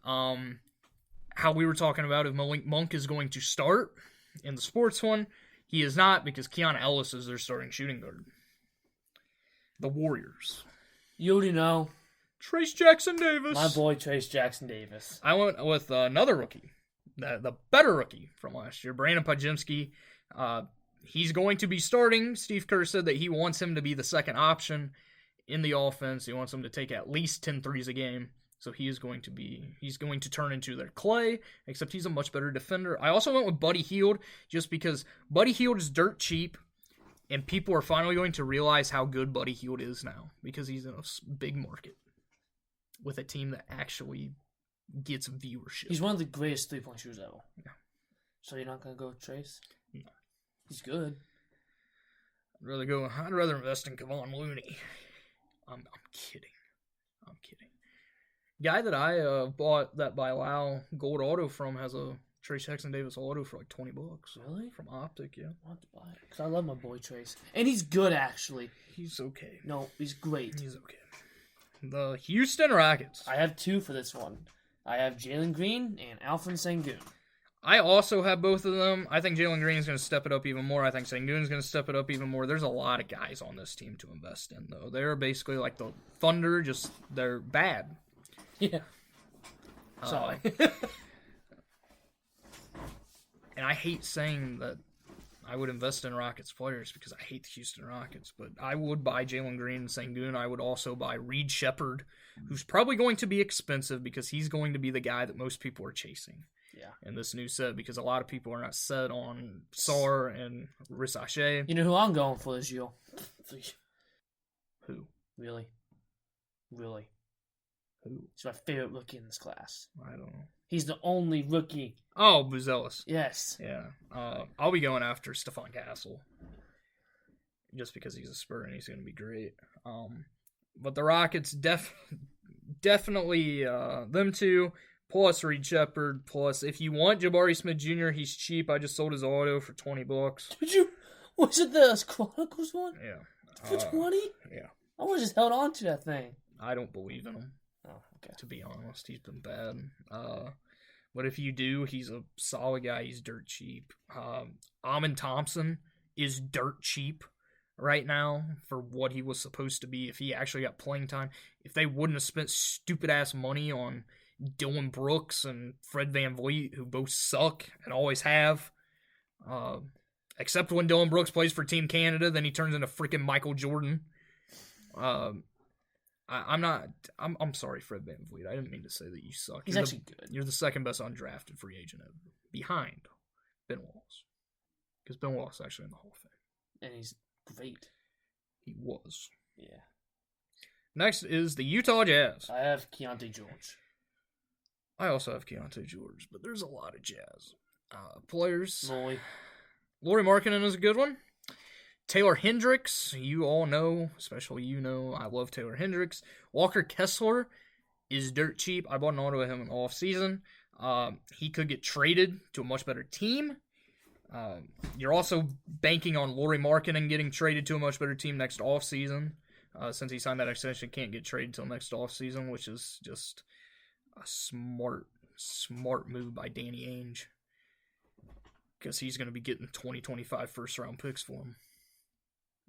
How we were talking about if Malik Monk is going to start in the sports one. He is not, because Keon Ellis is their starting shooting guard. The Warriors. You already know. Trace Jackson Davis. My boy Trace Jackson Davis. I went with another rookie. The better rookie from last year, Brandon Podziemski. He's going to be starting. Steve Kerr said that he wants him to be the second option in the offense. He wants him to take at least 10 threes a game. So he's going to turn into their Clay, except he's a much better defender. I also went with Buddy Hield, just because Buddy Hield is dirt cheap, and people are finally going to realize how good Buddy Hield is now, because he's in a big market with a team that actually gets viewership. He's one of the greatest three-point shooters ever. Yeah. So you're not going to go with Trace? No. He's good. I'd rather invest in Kevon Looney. I'm kidding. Guy that I bought that by Lau gold auto from has a Trace Jackson Davis auto for like $20. Really? From Optic, yeah. I want to buy it, because I love my boy Trace. And he's good, actually. He's okay. No, he's great. He's okay. The Houston Rockets. I have two for this one. I have Jalen Green and Alfred Sengun. I also have both of them. I think Jalen Green is going to step it up even more. I think Sengun is going to step it up even more. There's a lot of guys on this team to invest in, though. They're basically like the Thunder, just they're bad. Yeah. Sorry. And I hate saying that I would invest in Rockets players, because I hate the Houston Rockets, but I would buy Jalen Green and Sengun. I would also buy Reed Shepherd, who's probably going to be expensive, because he's going to be the guy that most people are chasing. Yeah. In this new set, because a lot of people are not set on Sar and Risache. You know who I'm going for this year? Who? Really? Who? He's my favorite rookie in this class. I don't know. He's the only rookie. Oh, Buzelis. Yes. Yeah. I'll be going after Stephon Castle, just because he's a Spur and he's going to be great. But the Rockets definitely them two, plus Reed Shepherd, plus if you want Jabari Smith Jr., he's cheap. I just sold his auto for $20. Did you? Was it the Chronicles one? Yeah. For 20? Yeah. I would have just held on to that thing. I don't believe in him. Oh, okay. To be honest, he's been bad. But if you do, he's a solid guy. He's dirt cheap. Amon Thompson is dirt cheap right now for what he was supposed to be if he actually got playing time. If they wouldn't have spent stupid-ass money on Dylan Brooks and Fred VanVleet, who both suck and always have, except when Dylan Brooks plays for Team Canada, then he turns into freaking Michael Jordan. I'm sorry, Fred VanVleet. I didn't mean to say that you suck. He's actually good. You're the second best undrafted free agent ever, behind Ben Wallace. Because Ben Wallace is actually in the Hall of Fame. And he's great. He was. Yeah. Next is the Utah Jazz. I have Keontae George. I also have Keontae George, but there's a lot of Jazz players. Lauri Markkanen is a good one. Taylor Hendricks, you all know, especially you know, I love Taylor Hendricks. Walker Kessler is dirt cheap. I bought an auto of him in the offseason. He could get traded to a much better team. You're also banking on Lauri Markkanen getting traded to a much better team next offseason. Since he signed that extension, can't get traded until next offseason, which is just a smart move by Danny Ainge. because he's going to be getting 2025 first-round picks for him.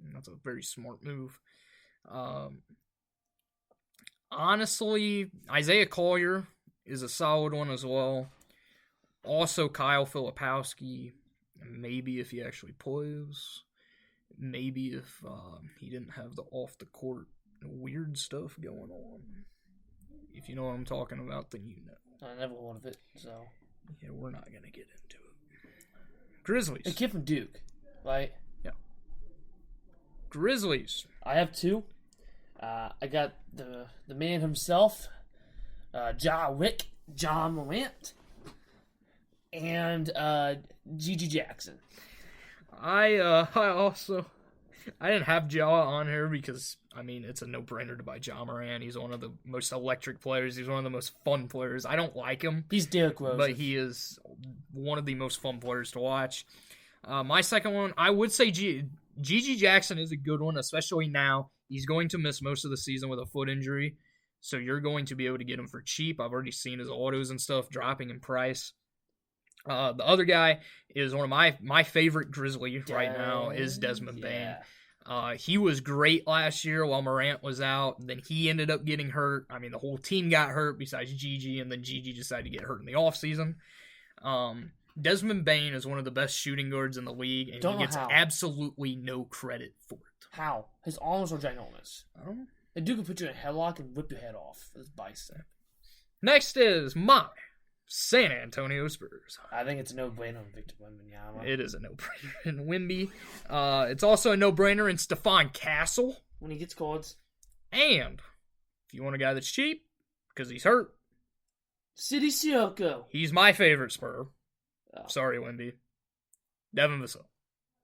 And that's a very smart move. Honestly, Isaiah Collier is a solid one as well. Also, Kyle Filipowski, maybe if he actually plays. Maybe if he didn't have the off-the-court weird stuff going on. If you know what I'm talking about, then you know. I never heard of it, so. Yeah, we're not going to get into it. Grizzlies. A kid from Duke, right? Yeah. Grizzlies. I have two. I got the man himself, John Morant, and Gigi Jackson. I didn't have Ja on here because, I mean, it's a no-brainer to buy Ja Morant. He's one of the most electric players. He's one of the most fun players. I don't like him. He's Derrick Rose. But he is one of the most fun players to watch. My second one, I would say Gigi Jackson is a good one, especially now. He's going to miss most of the season with a foot injury, so you're going to be able to get him for cheap. I've already seen his autos and stuff dropping in price. The other guy is one of my favorite Grizzly right now is Desmond Bane. He was great last year while Morant was out. Then he ended up getting hurt. I mean, the whole team got hurt besides Gigi, and then Gigi decided to get hurt in the offseason. Desmond Bane is one of the best shooting guards in the league, and he gets absolutely no credit for it. How? His arms are ginormous. I don't know. The dude can put you in a headlock and whip your head off with his bicep. Next is my San Antonio Spurs. I think it's a no-brainer on Victor Wembanyama. It is a no-brainer in Wemby. It's also a no-brainer in Stephon Castle. When he gets cards. And if you want a guy that's cheap, because he's hurt. City Sioko. He's my favorite Spur. Oh. Sorry, Wemby. Devin Vassell.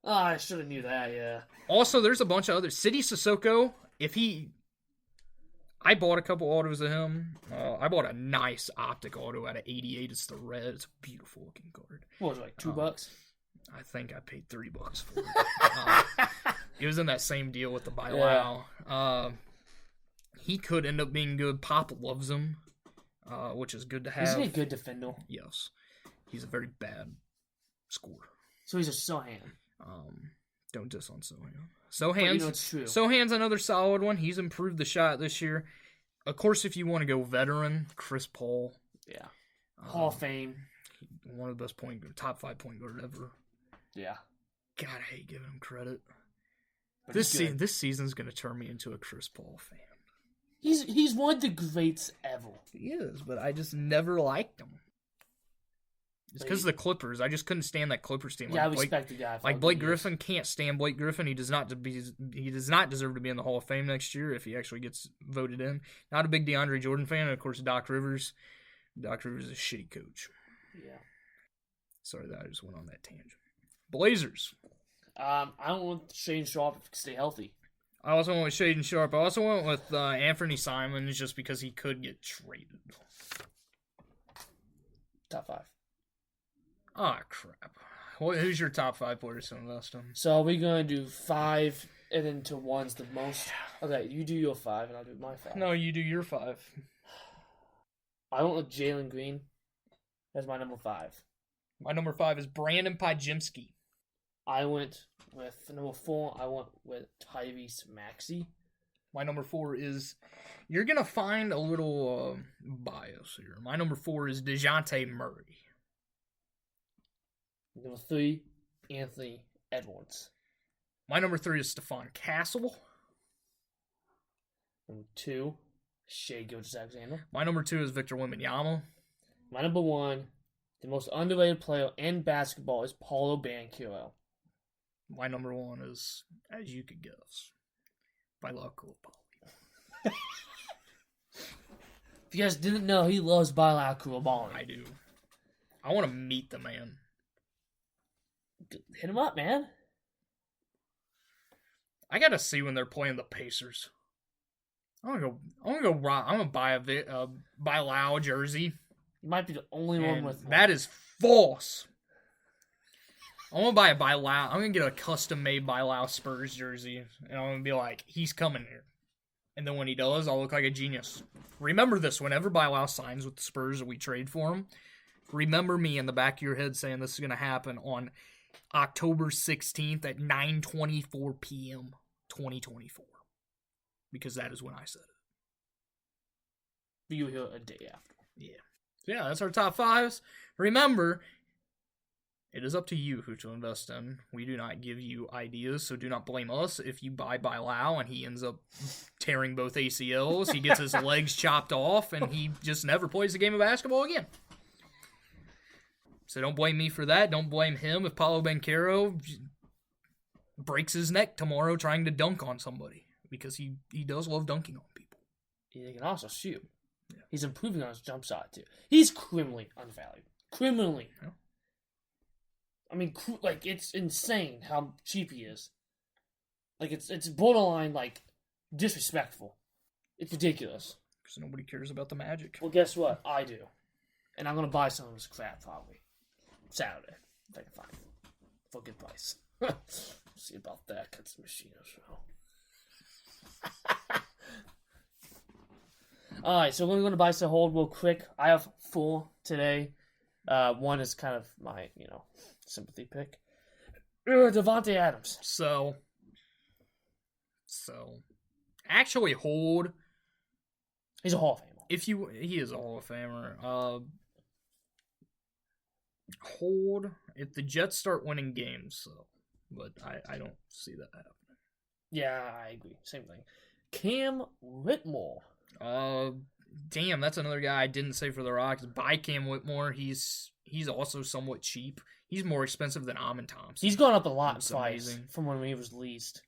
Oh, I should have knew that, yeah. Also, there's a bunch of others. City Sissoko, I bought a couple autos of him. I bought a nice optic auto out of 88. It's the red. It's a beautiful looking card. What was it, like $2? I think I paid $3 for it. It was in that same deal with the Bilal. Yeah. He could end up being good. Pop loves him, which is good to have. Isn't he a good defender? Yes. He's a very bad scorer. So he's a Sohan. Don't diss on Sohan. You know it's true. Sohan's another solid one. He's improved the shot this year. Of course, if you want to go veteran, Chris Paul. Yeah. Hall of Fame. One of the best top 5 point guard ever. Yeah. God, I hate giving him credit. But this season's going to turn me into a Chris Paul fan. He's one of the greats ever. He is, but I just never liked him. It's because of the Clippers. I just couldn't stand that Clippers team. Yeah, I respect the guy. Like Blake Griffin, can't stand Blake Griffin. He does not deserve to be in the Hall of Fame next year if he actually gets voted in. Not a big DeAndre Jordan fan, and of course Doc Rivers. Doc Rivers is a shitty coach. Yeah. Sorry that I just went on that tangent. Blazers. I don't want Shane Sharp to stay healthy. I also went with Shaden Sharp. I also went with Anthony Simons just because he could get traded. Top 5. Ah, crap. Who's your top 5 players to invest in? So we're going to do 5 and then to 1's the most. Okay, you do your 5 and I'll do my 5. No, you do your 5. I went with Jalen Green. That's my number 5. My number 5 is Brandon Podjemski. I went with number 4. I went with Tyrese Maxey. My number 4 is, you're going to find a little bias here. My number 4 is DeJounte Murray. Number 3, Anthony Edwards. My number 3 is Stephon Castle. Number 2, Shai Gilgeous-Alexander. My number 2 is Victor Wembanyama. My number 1, the most underrated player in basketball, is Paulo Banchero. My number 1 is, as you could guess, Bilal Coulibaly. If you guys didn't know, he loves Bilal Coulibaly. I do. I want to meet the man. Hit him up, man. I gotta see when they're playing the Pacers. I'm gonna buy a Bilal jersey. You might be the only one with one. That is false. I'm gonna buy a Bilal. I'm gonna get a custom-made Bilal Spurs jersey, and I'm gonna be like, he's coming here. And then when he does, I'll look like a genius. Remember this: whenever Bilal signs with the Spurs, or we trade for him, remember me in the back of your head saying this is going to happen on October 16th at 9:24 p.m. 2024. Because that is when I said it. You were here a day after. Yeah. So yeah, that's our top fives. Remember, it is up to you who to invest in. We do not give you ideas, so do not blame us if you buy Lau and he ends up tearing both ACLs, he gets his legs chopped off, and he just never plays a game of basketball again. So don't blame me for that. Don't blame him if Paulo Banchero breaks his neck tomorrow trying to dunk on somebody, because he does love dunking on people. He can also shoot. Yeah. He's improving on his jump shot, too. He's criminally undervalued. Criminally. Yeah. I mean, like, it's insane how cheap he is. Like, it's borderline, like, disrespectful. It's ridiculous. Because nobody cares about the Magic. Well, guess what? I do. And I'm going to buy some of this crap, probably. Saturday. If I can find it. For a good price. See about that. Cut some machine as well. Alright, so we're going to buy some hold real quick. I have 4 today. One is kind of my, sympathy pick. Devontae Adams. So actually hold. He's a Hall of Famer. He is a Hall of Famer. Hold if the Jets start winning games, but I don't see that happening. Yeah, I agree. Same thing. Cam Whitmore. Damn, that's another guy I didn't say for the Rocks. Buy Cam Whitmore. He's also somewhat cheap. He's more expensive than Amon Thompson. He's gone up a lot in That's price amazing. from when he was leased.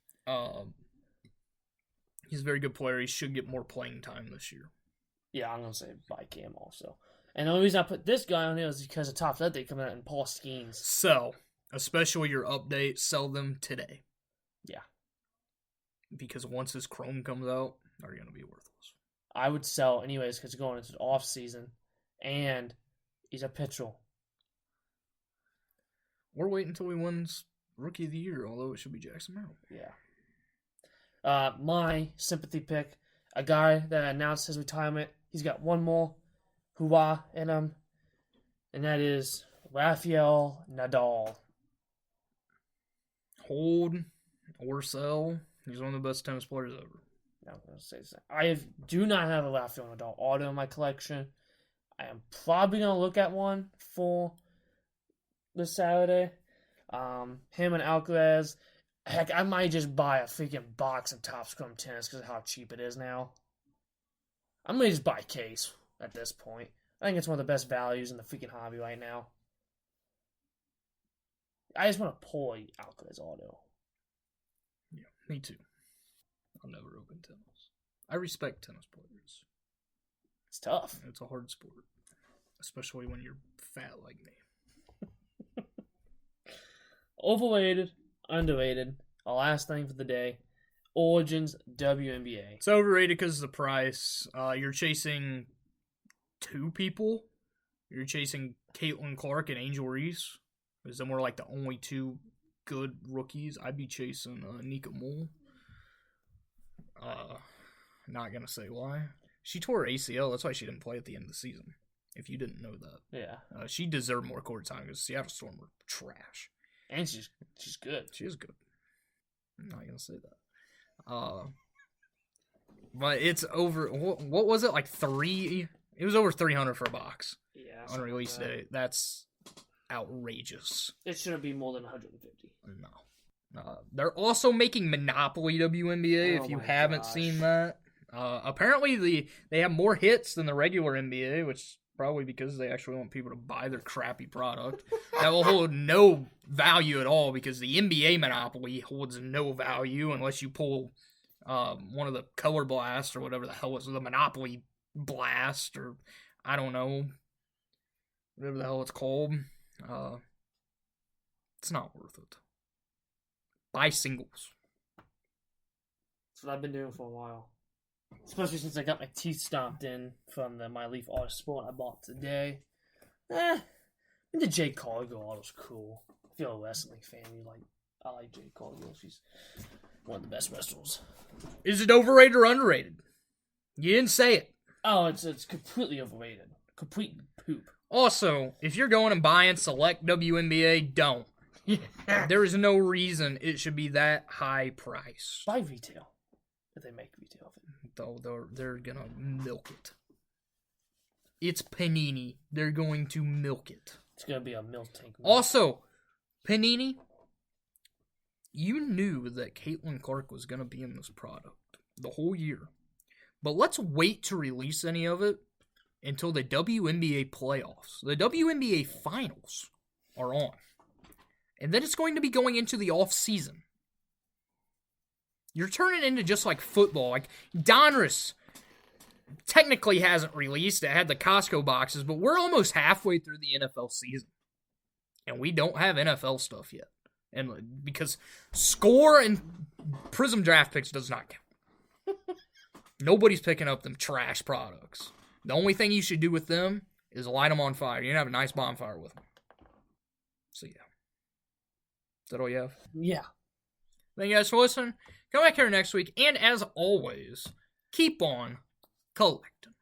He's a very good player. He should get more playing time this year. Yeah, I'm going to say buy Cam also. And the only reason I put this guy on here is because of top update coming out in Paul Skeens. So, especially your update, sell them today. Yeah. Because once his Chrome comes out, they're going to be worthless. I would sell anyways because going into the off season, and he's a pitcher. Or wait until he wins Rookie of the Year, although it should be Jackson Merrill. Yeah. My sympathy pick, a guy that announced his retirement. He's got one more hurrah in him, and that is Rafael Nadal. Hold or sell. He's one of the best tennis players ever. I'm going to say this. I do not have a Rafael Nadal auto in my collection. I am probably going to look at one for this Saturday. Him and Alcaraz. Heck, I might just buy a freaking box of Top Scrum tennis because of how cheap it is now. I'm going to just buy a case at this point. I think it's one of the best values in the freaking hobby right now. I just want to pull a Alcaraz auto. Yeah, me too. I'll never open tennis. I respect tennis players. It's tough. It's a hard sport. Especially when you're fat like me. Overrated, underrated. Our last thing for the day. Origins WNBA. It's overrated because of the price. You're chasing 2 people. You're chasing Caitlin Clark and Angel Reese. Because then we're like the only 2 good rookies. I'd be chasing Nika Moore. Not gonna say why. She tore her ACL. That's why she didn't play at the end of the season. If you didn't know that. Yeah. She deserved more court time because Seattle Storm were trash. And she's good. She is good. I'm not gonna say that. But it's over. What was it, like 3? It was over 300 for a box. Yeah. On release day. That's outrageous. It shouldn't be more than 150. No. They're also making Monopoly WNBA, Oh if you my haven't gosh. seen that. Apparently, they have more hits than the regular NBA, which is probably because they actually want people to buy their crappy product. That will hold no value at all, because the NBA Monopoly holds no value unless you pull one of the Color Blast or whatever the hell it's the Monopoly Blast, or I don't know, whatever the hell it's called. It's not worth it. Buy singles. That's what I've been doing for a while. Especially since I got my teeth stomped in from the My Leaf Auto Sport I bought today. The Jade Cargill auto's cool. If you're a wrestling fan, I like Jade Cargill. She's one of the best wrestlers. Is it overrated or underrated? You didn't say it. Oh, it's completely overrated. Complete poop. Also, if you're going and buying select WNBA, don't. Yeah. There is no reason it should be that high priced. Buy retail. If they make retail of it. Though they're gonna milk it. It's Panini. They're going to milk it. It's going to be a milk tank. Also, Panini, you knew that Caitlin Clark was going to be in this product the whole year. But let's wait to release any of it until the WNBA playoffs. The WNBA finals are on. And then it's going to be going into the off season. You're turning into just like football. Like Donruss technically hasn't released. It had the Costco boxes, but we're almost halfway through the NFL season. And we don't have NFL stuff yet. And because Score and Prism draft picks does not count. Nobody's picking up them trash products. The only thing you should do with them is light them on fire. You can have a nice bonfire with them. So yeah. Is that all you have? Yeah. Thank you guys for listening. Come back here next week. And as always, keep on collecting.